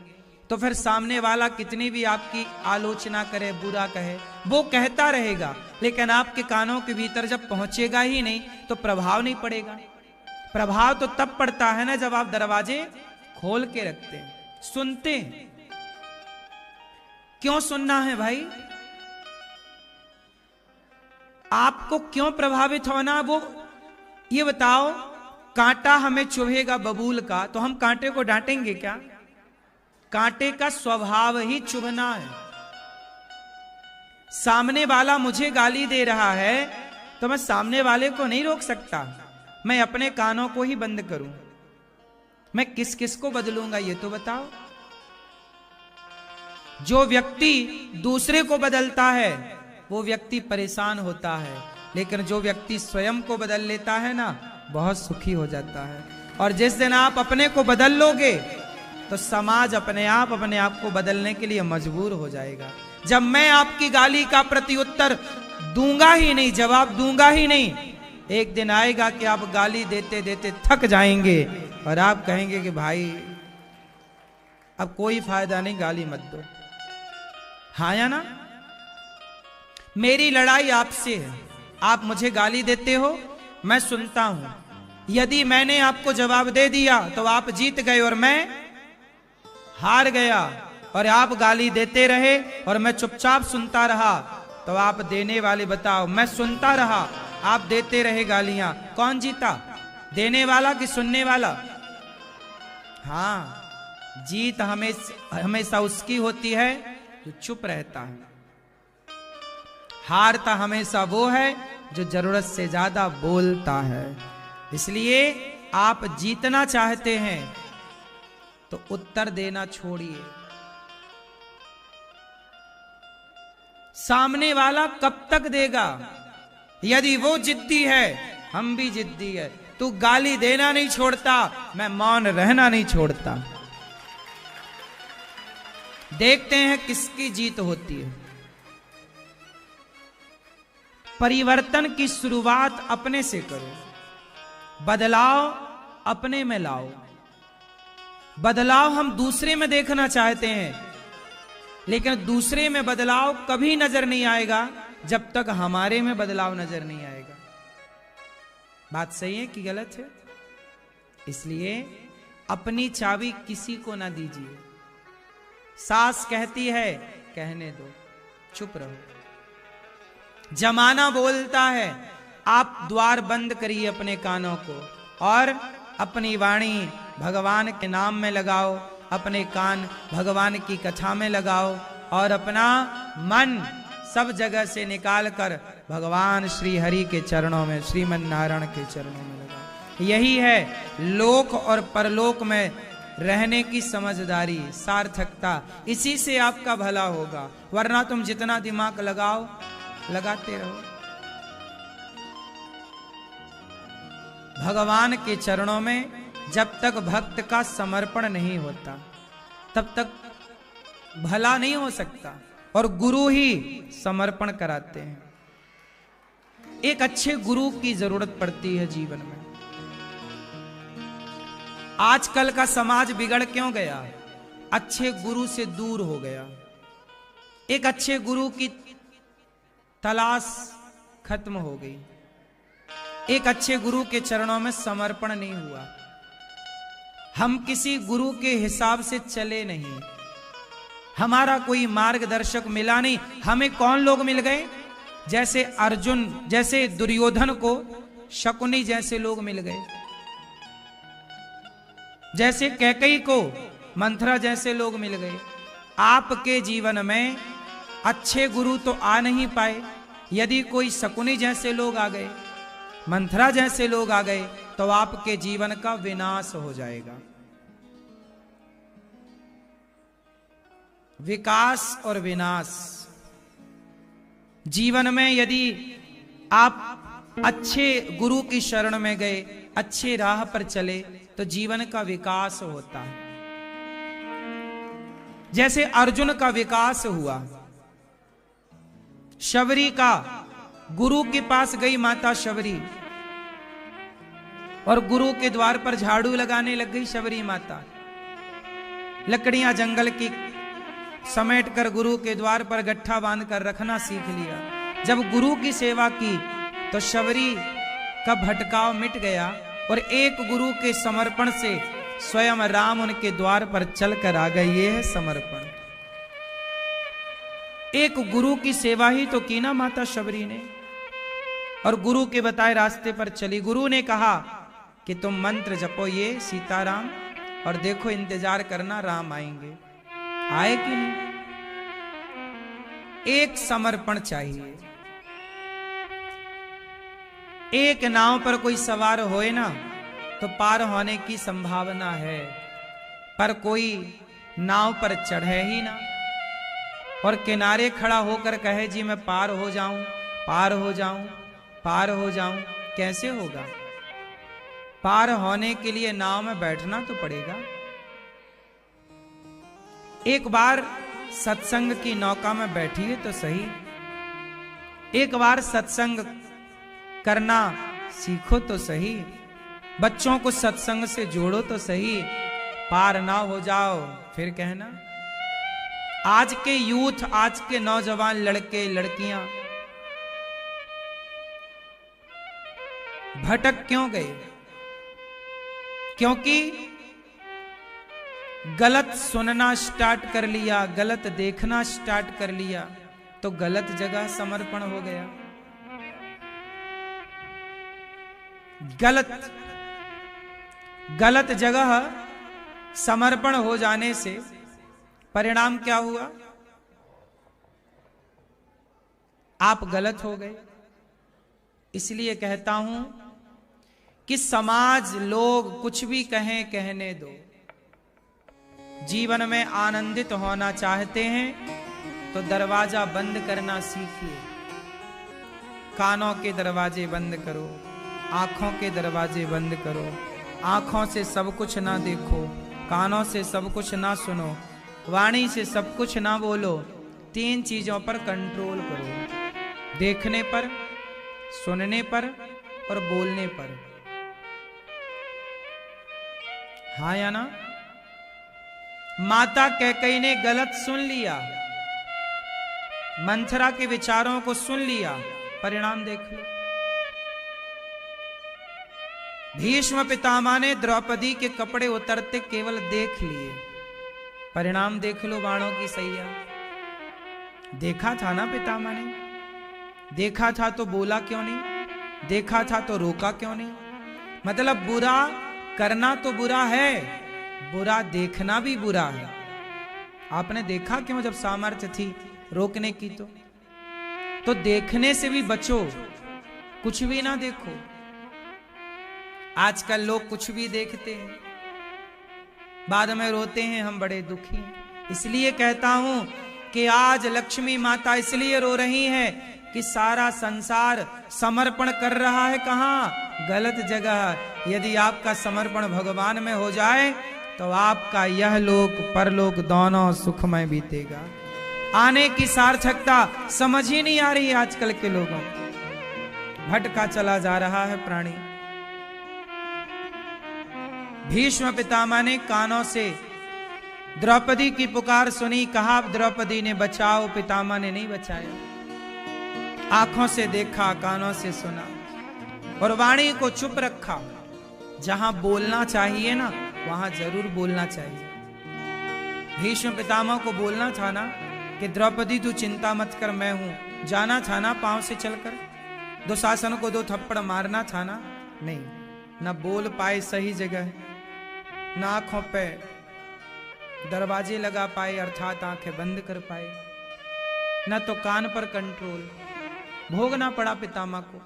Speaker 1: तो फिर सामने वाला कितनी भी आपकी आलोचना करे, बुरा कहे, वो कहता रहेगा, लेकिन आपके कानों के भीतर जब पहुंचेगा ही नहीं तो प्रभाव नहीं पड़ेगा। प्रभाव तो तब पड़ता है ना जब आप दरवाजे खोल के रखते हैं, सुनते हैं। क्यों सुनना है भाई? आपको क्यों प्रभावित होना, वो ये बताओ। कांटा हमें चुभेगा बबूल का तो हम कांटे को डांटेंगे क्या? कांटे का स्वभाव ही चुभना है। सामने वाला मुझे गाली दे रहा है तो मैं सामने वाले को नहीं रोक सकता, मैं अपने कानों को ही बंद करूं। मैं किस किस को बदलूंगा ये तो बताओ। जो व्यक्ति दूसरे को बदलता है वो व्यक्ति परेशान होता है, लेकिन जो व्यक्ति स्वयं को बदल लेता है ना, बहुत सुखी हो जाता है। और जिस दिन आप अपने को बदल लोगे तो समाज अपने आप को बदलने के लिए मजबूर हो जाएगा। जब मैं आपकी गाली का प्रत्युत्तर दूंगा ही नहीं, जवाब दूंगा ही नहीं, एक दिन आएगा कि आप गाली देते देते थक जाएंगे और आप कहेंगे कि भाई अब कोई फायदा नहीं, गाली मत दो। हाँ या ना? मेरी लड़ाई आपसे है, आप मुझे गाली देते हो, मैं सुनता हूं। यदि मैंने आपको जवाब दे दिया तो आप जीत गए और मैं हार गया, और आप गाली देते रहे और मैं चुपचाप सुनता रहा, तो आप देने वाले बताओ, मैं सुनता रहा, आप देते रहे गालियां, कौन जीता? देने वाला कि सुनने वाला? हाँ, जीत हमेशा उसकी होती है जो चुप रहता है। हारता हमेशा वो है जो जरूरत से ज्यादा बोलता है। इसलिए आप जीतना चाहते हैं तो उत्तर देना छोड़िए। सामने वाला कब तक देगा? यदि वो जिद्दी है, हम भी जिद्दी है। तू गाली देना नहीं छोड़ता, मैं मौन रहना नहीं छोड़ता। देखते हैं किसकी जीत होती है। परिवर्तन की शुरुआत अपने से करो, बदलाव अपने में लाओ। बदलाव हम दूसरे में देखना चाहते हैं, लेकिन दूसरे में बदलाव कभी नजर नहीं आएगा जब तक हमारे में बदलाव नजर नहीं आएगा। बात सही है कि गलत है? इसलिए अपनी चाबी किसी को ना दीजिए। सास कहती है कहने दो, चुप रहो। जमाना बोलता है, आप द्वार बंद करिए अपने कानों को और अपनी वाणी भगवान के नाम में लगाओ, अपने कान भगवान की कथा में लगाओ और अपना मन सब जगह से निकाल कर भगवान श्री हरि के चरणों में, श्रीमन नारायण के चरणों में लगाओ। यही है लोक और परलोक में रहने की समझदारी, सार्थकता। इसी से आपका भला होगा, वरना तुम जितना दिमाग लगाओ लगाते रहो। भगवान के चरणों में जब तक भक्त का समर्पण नहीं होता तब तक भला नहीं हो सकता, और गुरु ही समर्पण कराते हैं। एक अच्छे गुरु की जरूरत पड़ती है जीवन में। आजकल का समाज बिगड़ क्यों गया? अच्छे गुरु से दूर हो गया। एक अच्छे गुरु की तलाश खत्म हो गई। एक अच्छे गुरु के चरणों में समर्पण नहीं हुआ। हम किसी गुरु के हिसाब से चले नहीं, हमारा कोई मार्गदर्शक मिला नहीं। हमें कौन लोग मिल गए? जैसे अर्जुन, जैसे दुर्योधन को शकुनी जैसे लोग मिल गए, जैसे कैकेयी को मंथरा जैसे लोग मिल गए। आपके जीवन में अच्छे गुरु तो आ नहीं पाए। यदि कोई शकुनी जैसे लोग आ गए, मंथरा जैसे लोग आ गए, तो आपके जीवन का विनाश हो जाएगा। विकास और विनाश जीवन में, यदि आप अच्छे गुरु की शरण में गए, अच्छे राह पर चले, तो जीवन का विकास होता है। जैसे अर्जुन का विकास हुआ। शबरी का गुरु के पास गई माता शबरी, और गुरु के द्वार पर झाड़ू लगाने लग गई शबरी माता। लकड़ियां जंगल की समेट कर गुरु के द्वार पर गट्ठा बांध कर रखना सीख लिया। जब गुरु की सेवा की तो शबरी का भटकाव मिट गया, और एक गुरु के समर्पण से स्वयं राम उनके द्वार पर चलकर आ गए। ये है समर्पण। एक गुरु की सेवा ही तो की ना माता शबरी ने, और गुरु के बताए रास्ते पर चली। गुरु ने कहा कि तुम मंत्र जपो ये सीताराम, और देखो इंतजार करना राम आएंगे। आए कि नहीं? एक समर्पण चाहिए। एक नाव पर कोई सवार होए ना तो पार होने की संभावना है, पर कोई नाव पर चढ़े ही ना और किनारे खड़ा होकर कहे जी मैं पार हो जाऊं, पार हो जाऊं, पार हो जाऊं, कैसे होगा? पार होने के लिए नाव में बैठना तो पड़ेगा। एक बार सत्संग की नौका में बैठिए तो सही, एक बार सत्संग करना सीखो तो सही, बच्चों को सत्संग से जोड़ो तो सही। पार ना हो जाओ फिर कहना। आज के यूथ, आज के नौजवान लड़के लड़कियां भटक क्यों गए? क्योंकि गलत सुनना स्टार्ट कर लिया, गलत देखना स्टार्ट कर लिया, तो गलत जगह समर्पण हो गया। गलत जगह समर्पण हो जाने से परिणाम क्या हुआ? आप गलत हो गए। इसलिए कहता हूं कि समाज, लोग कुछ भी कहें, कहने दो। जीवन में आनंदित होना चाहते हैं तो दरवाजा बंद करना सीखिए। कानों के दरवाजे बंद करो, आंखों के दरवाजे बंद करो। आंखों से सब कुछ ना देखो, कानों से सब कुछ ना सुनो, वाणी से सब कुछ ना बोलो। 3 चीजों पर कंट्रोल करो, देखने पर, सुनने पर और बोलने पर। हाँ या ना? माता कैकेयी ने गलत सुन लिया, मंथरा के विचारों को सुन लिया, परिणाम देख लो। भीष्म पितामह ने द्रौपदी के कपड़े उतरते केवल देख लिए, परिणाम देख लो बाणों की सैया। देखा था ना पितामह ने? देखा था तो बोला क्यों नहीं? देखा था तो रोका क्यों नहीं? मतलब बुरा करना तो बुरा है, बुरा देखना भी बुरा है। आपने देखा क्यों जब सामर्थ्य थी रोकने की? तो देखने से भी बचो, कुछ भी ना देखो। आजकल लोग कुछ भी देखते हैं, बाद में रोते हैं हम बड़े दुखी हैं। इसलिए कहता हूं कि आज लक्ष्मी माता इसलिए रो रही है कि सारा संसार समर्पण कर रहा है कहाँ? गलत जगह। यदि आपका समर्पण भगवान में हो जाए तो आपका यह लोक परलोक दोनों सुखमय बीतेगा। आने की सार्थकता समझ ही नहीं आ रही है आजकल के लोगों को। भटका चला जा रहा है प्राणी। भीष्म पितामह ने कानों से द्रौपदी की पुकार सुनी, कहा द्रौपदी ने बचाओ, पितामह ने नहीं बचाया। आंखों से देखा, कानों से सुना और वाणी को चुप रखा। जहां बोलना चाहिए ना वहां जरूर बोलना चाहिए। भीष्म पितामह को बोलना था ना कि द्रौपदी तू चिंता मत कर, मैं हूं। जाना था ना पांव से चलकर, दुशासन को 2 थप्पड़ मारना था ना, नहीं। न बोल पाए सही जगह, न आंखों पे दरवाजे लगा पाए अर्थात आंखें बंद कर पाए, न तो कान पर कंट्रोल। भोगना पड़ा पितामह को।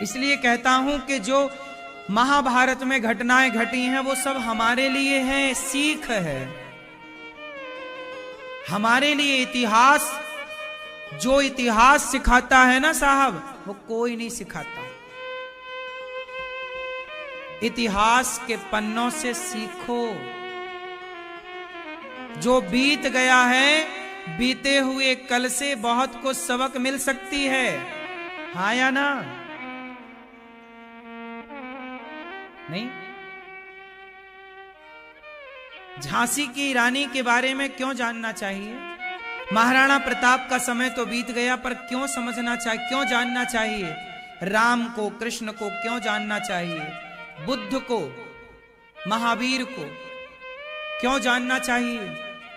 Speaker 1: इसलिए कहता हूं कि जो महाभारत में घटनाएं घटी हैं वो सब हमारे लिए हैं, सीख है हमारे लिए। इतिहास, जो इतिहास सिखाता है ना साहब, वो कोई नहीं सिखाता। इतिहास के पन्नों से सीखो। जो बीत गया है, बीते हुए कल से बहुत कुछ सबक मिल सकती है, हाँ या ना? नहीं? झांसी की रानी के बारे में क्यों जानना चाहिए? महाराणा प्रताप का समय तो बीत गया, पर क्यों समझना चाहिए, क्यों जानना चाहिए? राम को, कृष्ण को क्यों जानना चाहिए? बुद्ध को, महावीर को क्यों जानना चाहिए?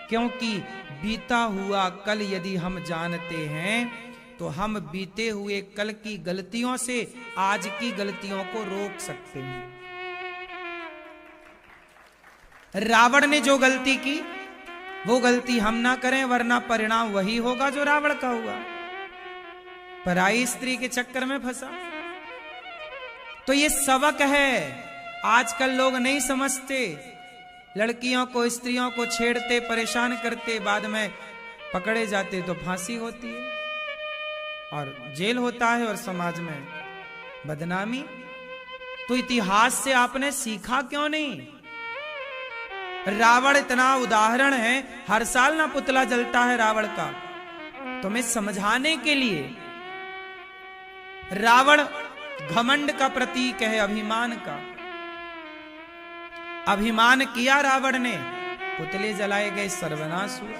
Speaker 1: क्योंकि बीता हुआ कल यदि हम जानते हैं तो हम बीते हुए कल की गलतियों से आज की गलतियों को रोक सकते हैं। रावण ने जो गलती की वो गलती हम ना करें, वरना परिणाम वही होगा जो रावण का हुआ। पराई स्त्री के चक्कर में फंसा। तो ये सबक है, आजकल लोग नहीं समझते। लड़कियों को, स्त्रियों को छेड़ते, परेशान करते, बाद में पकड़े जाते तो फांसी होती है और जेल होता है और समाज में बदनामी। तो इतिहास से आपने सीखा क्यों नहीं? रावण इतना उदाहरण है, हर साल ना पुतला जलता है रावण का, तुम्हें समझाने के लिए। रावण घमंड का प्रतीक है, अभिमान का। अभिमान किया रावण ने, पुतले जलाए गए, सर्वनाश हुआ।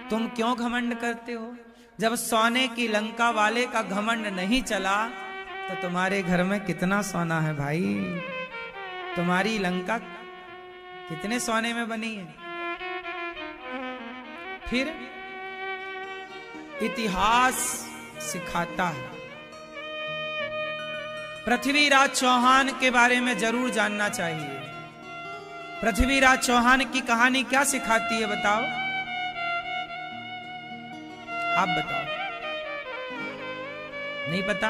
Speaker 1: तुम क्यों घमंड करते हो? जब सोने की लंका वाले का घमंड नहीं चला तो तुम्हारे घर में कितना सोना है भाई? तुम्हारी लंका कितने सोने में बनी है? फिर इतिहास सिखाता है। पृथ्वीराज चौहान के बारे में जरूर जानना चाहिए। पृथ्वीराज चौहान की कहानी क्या सिखाती है बताओ? आप बताओ, नहीं पता?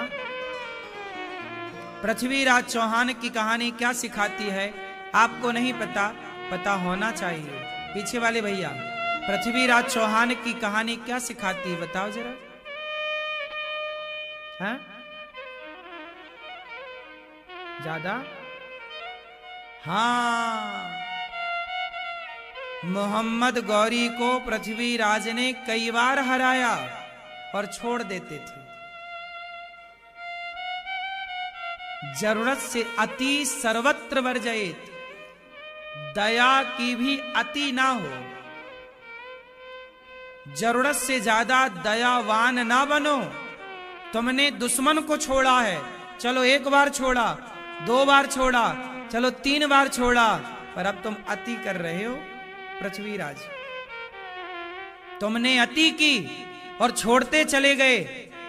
Speaker 1: पृथ्वीराज चौहान की कहानी क्या सिखाती है आपको नहीं पता? पता होना चाहिए। पीछे वाले भैया, पृथ्वीराज चौहान की कहानी क्या सिखाती है बताओ जरा। हैं? ज्यादा? हाँ, मोहम्मद गौरी को पृथ्वीराज ने कई बार हराया और छोड़ देते थे। जरूरत से अति सर्वत्र वर्जयेत, दया की भी अति ना हो। जरूरत से ज्यादा दयावान ना बनो। तुमने दुश्मन को छोड़ा है, चलो 1 बार छोड़ा, 2 बार छोड़ा, चलो 3 बार छोड़ा, पर अब तुम अति कर रहे हो। पृथ्वीराज, तुमने अति की और छोड़ते चले गए।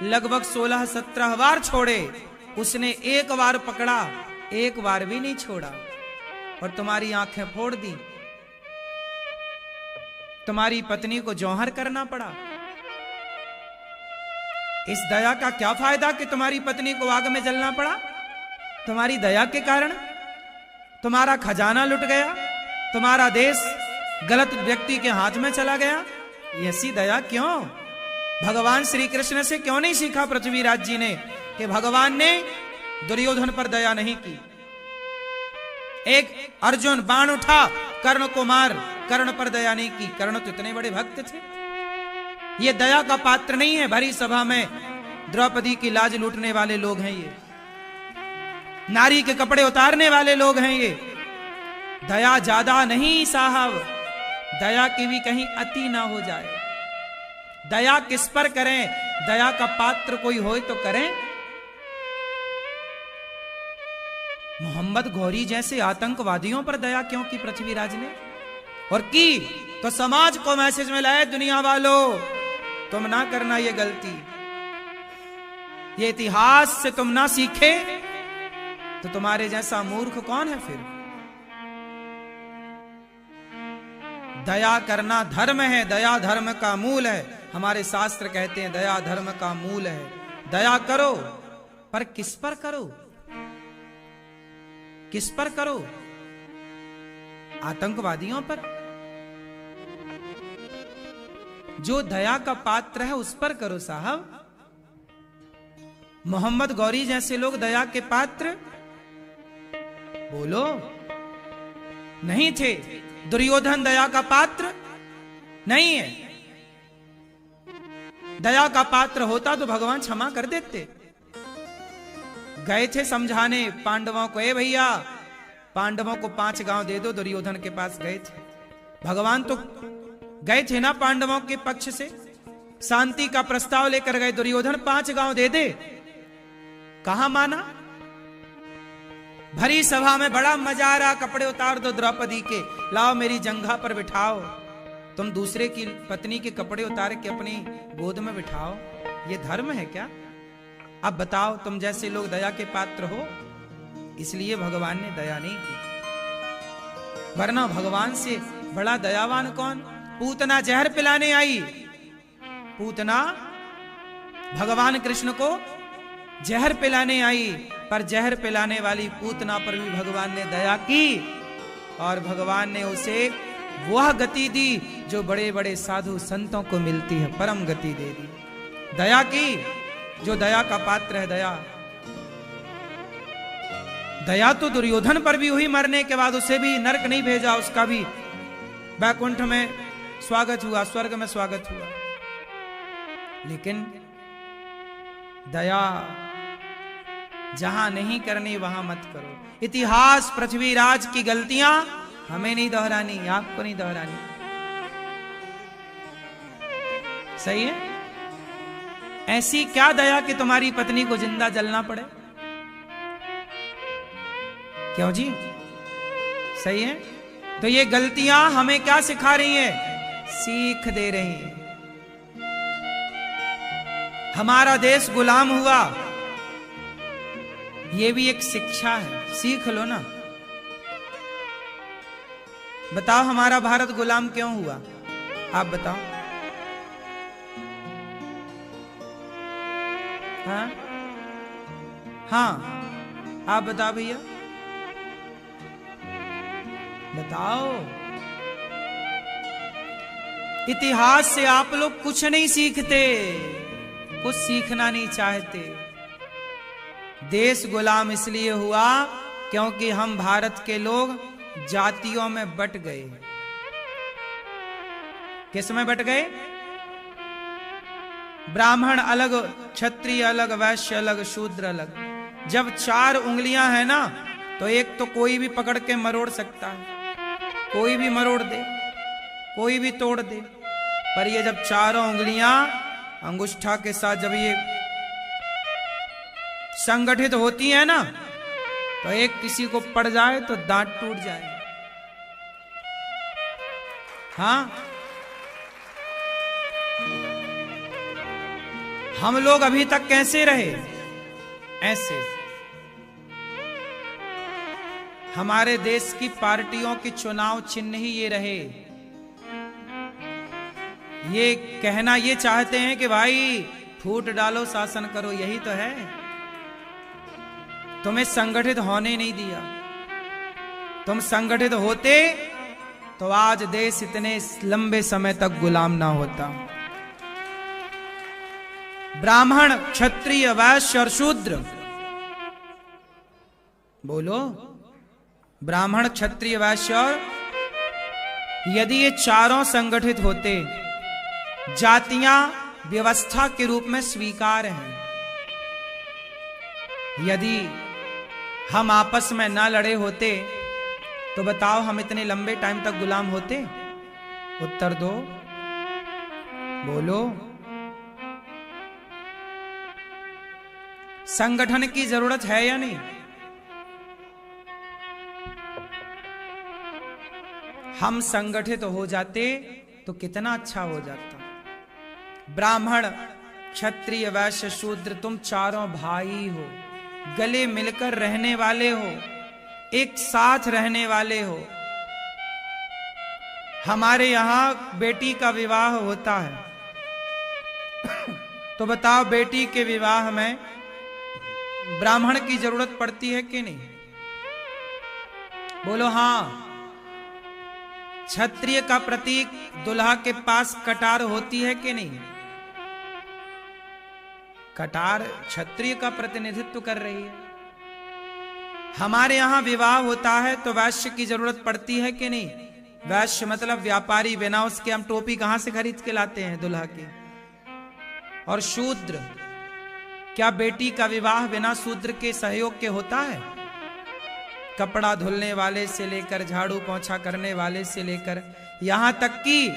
Speaker 1: लगभग 16-17 बार छोड़े, उसने 1 बार पकड़ा, 1 बार भी नहीं छोड़ा और तुम्हारी आंखें फोड़ दी। तुम्हारी पत्नी को जौहर करना पड़ा। इस दया का क्या फायदा कि तुम्हारी पत्नी को आग में जलना पड़ा? तुम्हारी दया के कारण तुम्हारा खजाना लुट गया, तुम्हारा देश गलत व्यक्ति के हाथ में चला गया। ऐसी दया क्यों? भगवान श्री कृष्ण से क्यों नहीं सीखा पृथ्वीराज जी ने कि भगवान ने दुर्योधन पर दया नहीं की। एक अर्जुन बाण उठा, कर्ण को मार, कर्ण पर दया नहीं की। कर्ण तो इतने बड़े भक्त थे। ये दया का पात्र नहीं है। भरी सभा में द्रौपदी की लाज लूटने वाले लोग हैं ये, नारी के कपड़े उतारने वाले लोग हैं ये। दया ज्यादा नहीं साहब, दया की भी कहीं अति ना हो जाए। दया किस पर करें? दया का पात्र कोई हो तो करें। मोहम्मद गौरी जैसे आतंकवादियों पर दया क्यों की पृथ्वीराज ने? और की तो समाज को मैसेज में लाए, दुनिया वालों तुम ना करना ये गलती। ये इतिहास से तुम ना सीखे तो तुम्हारे जैसा मूर्ख कौन है फिर? दया करना धर्म है, दया धर्म का मूल है। हमारे शास्त्र कहते हैं दया धर्म का मूल है। दया करो, पर किस पर करो? किस पर करो? आतंकवादियों पर? जो दया का पात्र है उस पर करो साहब। मोहम्मद गौरी जैसे लोग दया के पात्र बोलो नहीं थे। दुर्योधन दया का पात्र नहीं है। दया का पात्र होता तो भगवान क्षमा कर देते। गए थे समझाने पांडवों को, ए भैया पांडवों को 5 गांव दे दो। दुर्योधन के पास गए थे भगवान, तो गए थे ना पांडवों के पक्ष से, शांति का प्रस्ताव लेकर गए। दुर्योधन 5 गांव दे दे, कहां माना? भरी सभा में बड़ा मजा आ रहा, कपड़े उतार दो द्रौपदी के, लाओ मेरी जंघा पर बिठाओ। तुम दूसरे की पत्नी के कपड़े उतार के अपनी गोद में बिठाओ, ये धर्म है क्या? अब बताओ, तुम जैसे लोग दया के पात्र हो, इसलिए भगवान ने दया नहीं की। वरना भगवान से बड़ा दयावान कौन? पूतना जहर पिलाने आई, पूतना भगवान कृष्ण को जहर पिलाने आई, पर जहर पिलाने वाली पूतना पर भी भगवान ने दया की और भगवान ने उसे वह गति दी जो बड़े बड़े साधु संतों को मिलती है, परम गति दे दी। दया की, जो दया का पात्र है। दया दया तो दुर्योधन पर भी हुई, मरने के बाद उसे भी नरक नहीं भेजा, उसका भी वैकुंठ में स्वागत हुआ, स्वर्ग में स्वागत हुआ। लेकिन दया जहां नहीं करनी वहां मत करो। इतिहास पृथ्वीराज की गलतियां हमें नहीं दोहरानी, आपको नहीं दोहरानी। सही है? ऐसी क्या दया कि तुम्हारी पत्नी को जिंदा जलना पड़े? क्यों जी? सही है? तो ये गलतियां हमें क्या सिखा रही हैं? सीख दे रही हैं। हमारा देश गुलाम हुआ, ये भी एक शिक्षा है, सीख लो ना। बताओ हमारा भारत गुलाम क्यों हुआ? आप बताओ। हाँ हाँ, आप बताओ भैया, बताओ। इतिहास से आप लोग कुछ नहीं सीखते, कुछ सीखना नहीं चाहते। देश गुलाम इसलिए हुआ क्योंकि हम भारत के लोग जातियों में बट गए। किस में बट गए? ब्राह्मण अलग, क्षत्रिय अलग, वैश्य अलग, शूद्र अलग। जब 4 उंगलियां हैं ना, तो एक तो कोई भी पकड़ के मरोड़ सकता है, कोई भी मरोड़ दे, कोई भी तोड़ दे। पर ये जब 4 उंगलियां अंगुष्ठा के साथ जब ये संगठित होती है ना, तो एक किसी को पड़ जाए तो दांत टूट जाए। हाँ, हम लोग अभी तक कैसे रहे? ऐसे। हमारे देश की पार्टियों के चुनाव चिन्ह ही ये रहे। ये कहना ये चाहते हैं कि भाई फूट डालो, शासन करो, यही तो है। तुम्हें संगठित होने नहीं दिया। तुम संगठित होते तो आज देश इतने लंबे समय तक गुलाम ना होता। ब्राह्मण, क्षत्रिय, वैश्य और शूद्र। बोलो, ब्राह्मण, क्षत्रिय, वैश्य और, यदि ये चारों संगठित होते, जातियां व्यवस्था के रूप में स्वीकार हैं, यदि हम आपस में ना लड़े होते तो बताओ हम इतने लंबे टाइम तक गुलाम होते? उत्तर दो, बोलो। संगठन की जरूरत है या नहीं? हम संगठित हो जाते तो कितना अच्छा हो जाता। ब्राह्मण, क्षत्रिय, वैश्य, शूद्र, तुम चारों भाई हो, गले मिलकर रहने वाले हो, एक साथ रहने वाले हो। हमारे यहां बेटी का विवाह होता है तो बताओ, बेटी के विवाह में ब्राह्मण की जरूरत पड़ती है कि नहीं? बोलो हां। क्षत्रिय का प्रतीक दुल्हा के पास कटार होती है कि नहीं? कटार क्षत्रिय का प्रतिनिधित्व कर रही है। हमारे यहां विवाह होता है तो वैश्य की जरूरत पड़ती है कि नहीं? वैश्य मतलब व्यापारी, बिना उसके हम टोपी कहां से खरीद के लाते हैं दुल्हा की। और शूद्र, क्या बेटी का विवाह बिना शूद्र के सहयोग के होता है? कपड़ा धुलने वाले से लेकर, झाड़ू पोंछा करने वाले से लेकर, यहां तक कि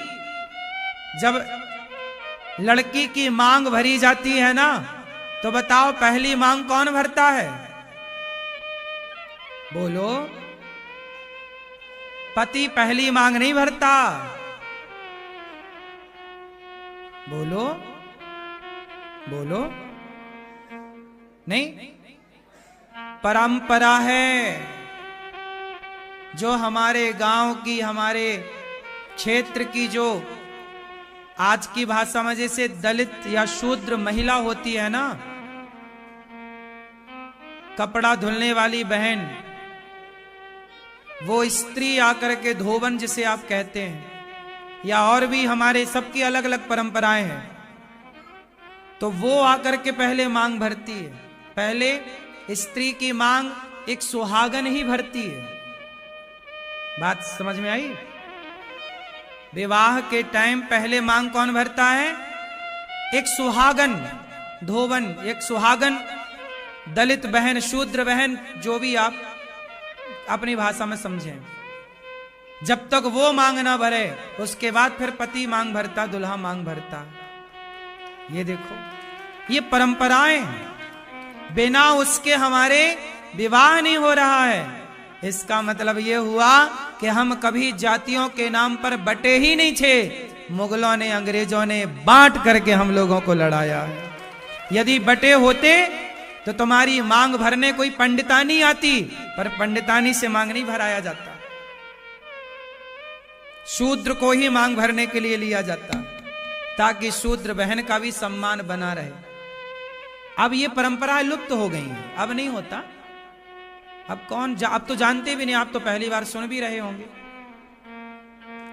Speaker 1: जब लड़की की मांग भरी जाती है ना, तो बताओ पहली मांग कौन भरता है? बोलो, पति पहली मांग नहीं भरता। बोलो, बोलो, नहीं। परंपरा है जो हमारे गांव की, हमारे क्षेत्र की, जो आज की भाषा में जैसे दलित या शूद्र महिला होती है ना, कपड़ा धुलने वाली बहन, वो स्त्री आकर के धोबन जिसे आप कहते हैं, या और भी हमारे सबकी अलग अलग परंपराएं हैं, तो वो आकर के पहले मांग भरती है। पहले स्त्री की मांग एक सुहागन ही भरती है। बात समझ में आई? विवाह के टाइम पहले मांग कौन भरता है? एक सुहागन, धोबन, एक सुहागन, दलित बहन, शूद्र बहन, जो भी आप अपनी भाषा में समझें। जब तक वो मांग ना भरे उसके बाद फिर पति मांग भरता, दुल्हा मांग भरता। ये देखो, ये परंपराएं हैं, बिना उसके हमारे विवाह नहीं हो रहा है। इसका मतलब ये हुआ कि हम कभी जातियों के नाम पर बटे ही नहीं थे। मुगलों ने, अंग्रेजों ने बांट करके हम लोगों को लड़ाया है। यदि बटे होते तो तुम्हारी मांग भरने कोई पंडितानी आती, पर पंडितानी से मांग नहीं भराया जाता। शूद्र को ही मांग भरने के लिए लिया जाता, ताकि शूद्र बहन का भी सम्मान बना रहे। अब ये परंपरा लुप्त हो गई है, अब नहीं होता। अब अब तो जानते भी नहीं, आप तो पहली बार सुन भी रहे होंगे,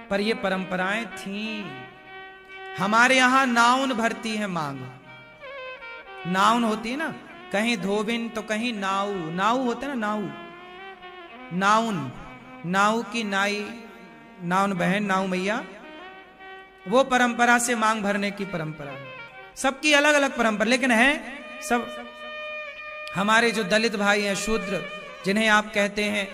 Speaker 1: पर ये परंपराएं थीं। हमारे यहां नाउन भरती है मांग। नाउन होती है ना, कहीं धोबिन तो कहीं नाऊ, नाऊ होता है ना, नाऊ, नाउन, नाऊ की नाई, नाउन बहन, नाऊ मैया, वो परंपरा से मांग भरने की परंपरा है। सबकी अलग अलग परंपरा, लेकिन है सब। हमारे जो दलित भाई हैं, शूद्र, जिन्हें आप कहते हैं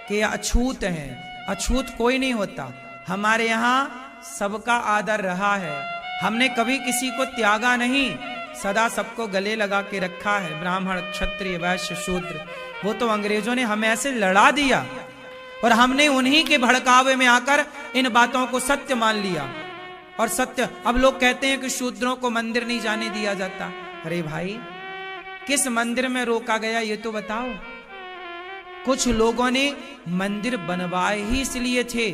Speaker 1: कि अछूत हैं, अछूत कोई नहीं होता। हमारे यहाँ सबका आदर रहा है, हमने कभी किसी को त्यागा नहीं, सदा सबको गले लगा के रखा है। ब्राह्मण, क्षत्रिय, वैश्य, शूद्र। वो तो अंग्रेजों ने हमें ऐसे लड़ा दिया और हमने उन्हीं के भड़कावे में आकर इन बातों को सत्य मान लिया। और सत्य, अब लोग कहते हैं कि शूद्रों को मंदिर नहीं जाने दिया जाता। अरे भाई, किस मंदिर में रोका गया ये तो बताओ। कुछ लोगों ने मंदिर बनवाए ही इसलिए थे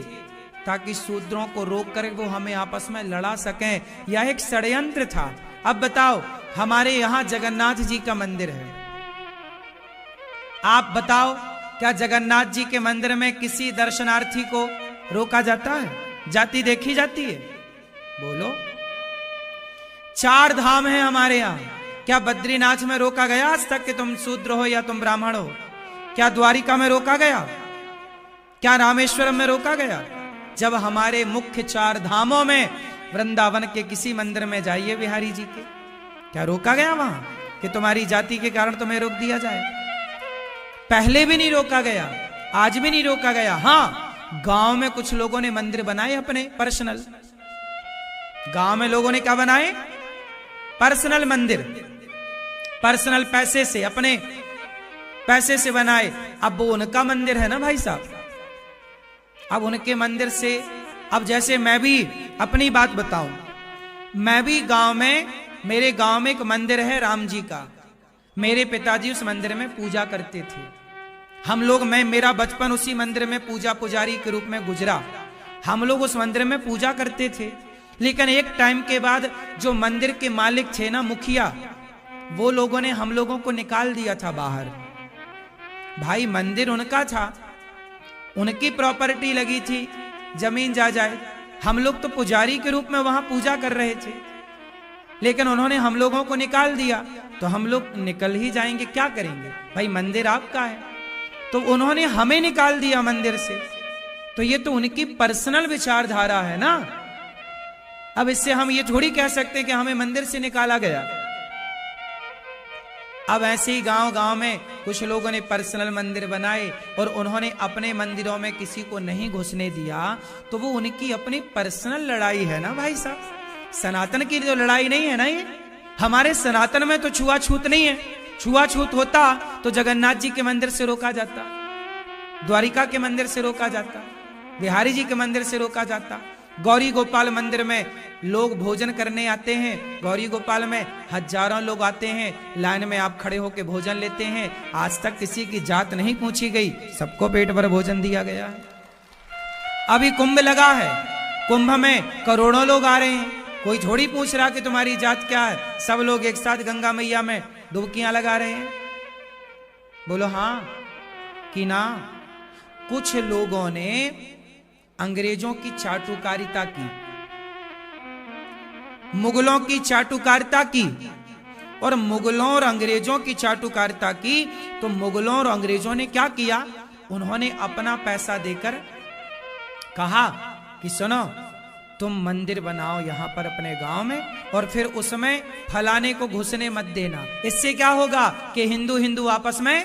Speaker 1: ताकि शूद्रों को रोक कर वो हमें आपस में लड़ा सकें। यह एक षड्यंत्र था। अब बताओ, हमारे यहां जगन्नाथ जी का मंदिर है, आप बताओ क्या जगन्नाथ जी के मंदिर में किसी दर्शनार्थी को रोका जाता है? जाति देखी जाती है? बोलो। 4 धाम है हमारे यहाँ। क्या बद्रीनाथ में रोका गया आज तक कि तुम शूद्र हो या तुम ब्राह्मण हो? क्या द्वारिका में रोका गया? क्या रामेश्वरम में रोका गया? जब हमारे मुख्य 4 धामों में वृंदावन के किसी मंदिर में जाइए बिहारी जी के, क्या रोका गया वहां कि तुम्हारी जाति के कारण तुम्हें रोक दिया जाए? पहले भी नहीं रोका गया, आज भी नहीं रोका गया। हाँ, गांव में कुछ लोगों ने मंदिर बनाए अपने पर्सनल। गांव में लोगों ने क्या बनाए? पर्सनल मंदिर, पर्सनल पैसे से, अपने पैसे से बनाए। अब वो उनका मंदिर है ना भाई साहब। अब उनके मंदिर से, अब जैसे मैं भी अपनी बात बताऊं, मैं भी गांव में, मेरे गांव में एक मंदिर है राम जी का। मेरे पिताजी उस मंदिर में पूजा करते थे। हम लोग, मेरा बचपन उसी मंदिर में पूजा पुजारी के रूप में गुजरा। हम लोग उस मंदिर में पूजा करते थे। लेकिन एक टाइम के बाद जो मंदिर के मालिक थे ना, मुखिया, वो लोगों ने हम लोगों को निकाल दिया था बाहर। भाई मंदिर उनका था, उनकी प्रॉपर्टी लगी थी, जमीन जायदाद। हम लोग तो पुजारी के रूप में वहां पूजा कर रहे थे, लेकिन उन्होंने हम लोगों को निकाल दिया। तो हम लोग निकल ही जाएंगे, क्या करेंगे? भाई मंदिर आपका है, तो उन्होंने हमें निकाल दिया मंदिर से। तो ये तो उनकी पर्सनल विचारधारा है ना। अब इससे हम ये थोड़ी कह सकते हैं कि हमें मंदिर से निकाला गया। अब ऐसे ही गांव गांव में कुछ लोगों ने पर्सनल मंदिर बनाए और उन्होंने अपने मंदिरों में किसी को नहीं घुसने दिया। तो वो उनकी अपनी पर्सनल लड़ाई है ना भाई साहब। सनातन की जो लड़ाई नहीं है ना ये। हमारे सनातन में तो छुआछूत नहीं है। छुआछूत होता तो जगन्नाथ जी के मंदिर से रोका जाता, द्वारिका के मंदिर से रोका जाता, बिहारी जी के मंदिर से रोका जाता। गौरी गोपाल मंदिर में लोग भोजन करने आते हैं। गौरी गोपाल में हजारों लोग आते हैं, लाइन में आप खड़े होकर भोजन लेते हैं। आज तक किसी की जात नहीं पूछी गई, सबको पेट भर भोजन दिया गया है। अभी कुंभ लगा है, कुंभ में करोड़ों लोग आ रहे हैं। कोई थोड़ी पूछ रहा कि तुम्हारी जात क्या है। सब लोग एक साथ गंगा मैया में डुबकियां लगा रहे हैं। बोलो हाँ कि ना। कुछ लोगों ने अंग्रेजों की चाटुकारिता की, मुगलों की चाटुकारिता की, और मुगलों और अंग्रेजों की चाटुकारिता की। तो मुगलों और अंग्रेजों ने क्या किया? उन्होंने अपना पैसा देकर कहा कि सुनो, तुम मंदिर बनाओ यहां पर अपने गांव में, और फिर उसमें फलाने को घुसने मत देना। इससे क्या होगा कि हिंदू हिंदू आपस में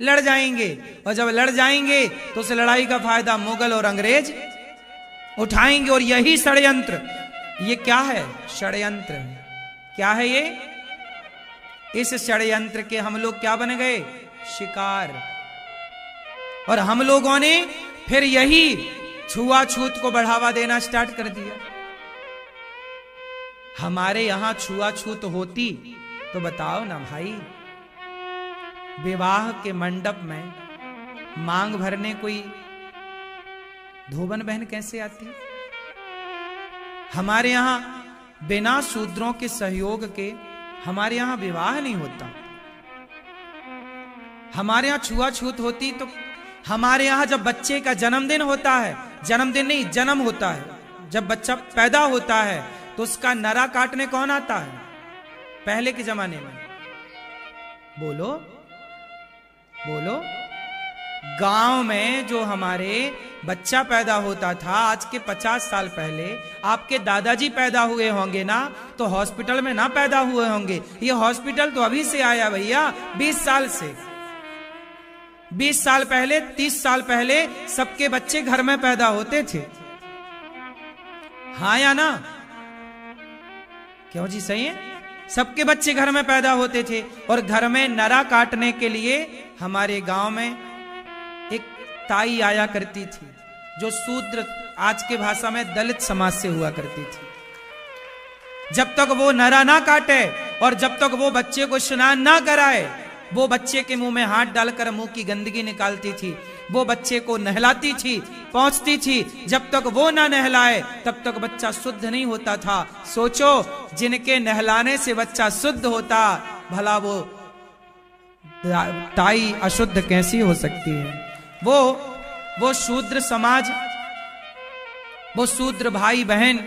Speaker 1: लड़ जाएंगे, और जब लड़ जाएंगे तो उस लड़ाई का फायदा मुगल और अंग्रेज उठाएंगे। और यही षड्यंत्र, ये क्या है? षड्यंत्र है। क्या है ये? इस षड्यंत्र के हम लोग क्या बन गए? शिकार। और हम लोगों ने फिर यही छुआछूत को बढ़ावा देना स्टार्ट कर दिया। हमारे यहां छुआछूत होती तो बताओ ना भाई। विवाह के मंडप में मांग भरने कोई धोबन बहन कैसे आती? हमारे यहां बिना शूद्रों के सहयोग के हमारे यहां विवाह नहीं होता। हमारे यहां छुआछूत होती तो हमारे यहां जब बच्चे का जन्मदिन होता है, जन्मदिन नहीं जन्म होता है, जब बच्चा पैदा होता है तो उसका नरा काटने कौन आता है? पहले के जमाने में बोलो बोलो। गांव में जो हमारे बच्चा पैदा होता था आज के 50 साल पहले, आपके दादाजी पैदा हुए होंगे ना, तो हॉस्पिटल में ना पैदा हुए होंगे। ये हॉस्पिटल तो अभी से आया भैया, 20 साल से। 20 साल पहले, 30 साल पहले सबके बच्चे घर में पैदा होते थे। हाँ या ना? क्यों जी? सही है। सबके बच्चे घर में पैदा होते थे, और घर में नरा काटने के लिए हमारे गांव में एक ताई आया करती थी, जो शूद्र, आज के भाषा में दलित समाज से हुआ करती थी। जब तक वो नरा ना काटे और जब तक वो बच्चे को स्नान ना कराए, वो बच्चे के मुंह में हाथ डालकर मुंह की गंदगी निकालती थी। वो बच्चे को नहलाती थी, पहुंचती थी। जब तक वो ना नहलाए तब तक बच्चा शुद्ध नहीं होता था। सोचो, जिनके नहलाने से बच्चा शुद्ध होता, भला वो ताई अशुद्ध कैसी हो सकती है? वो शूद्र समाज, वो शूद्र भाई बहन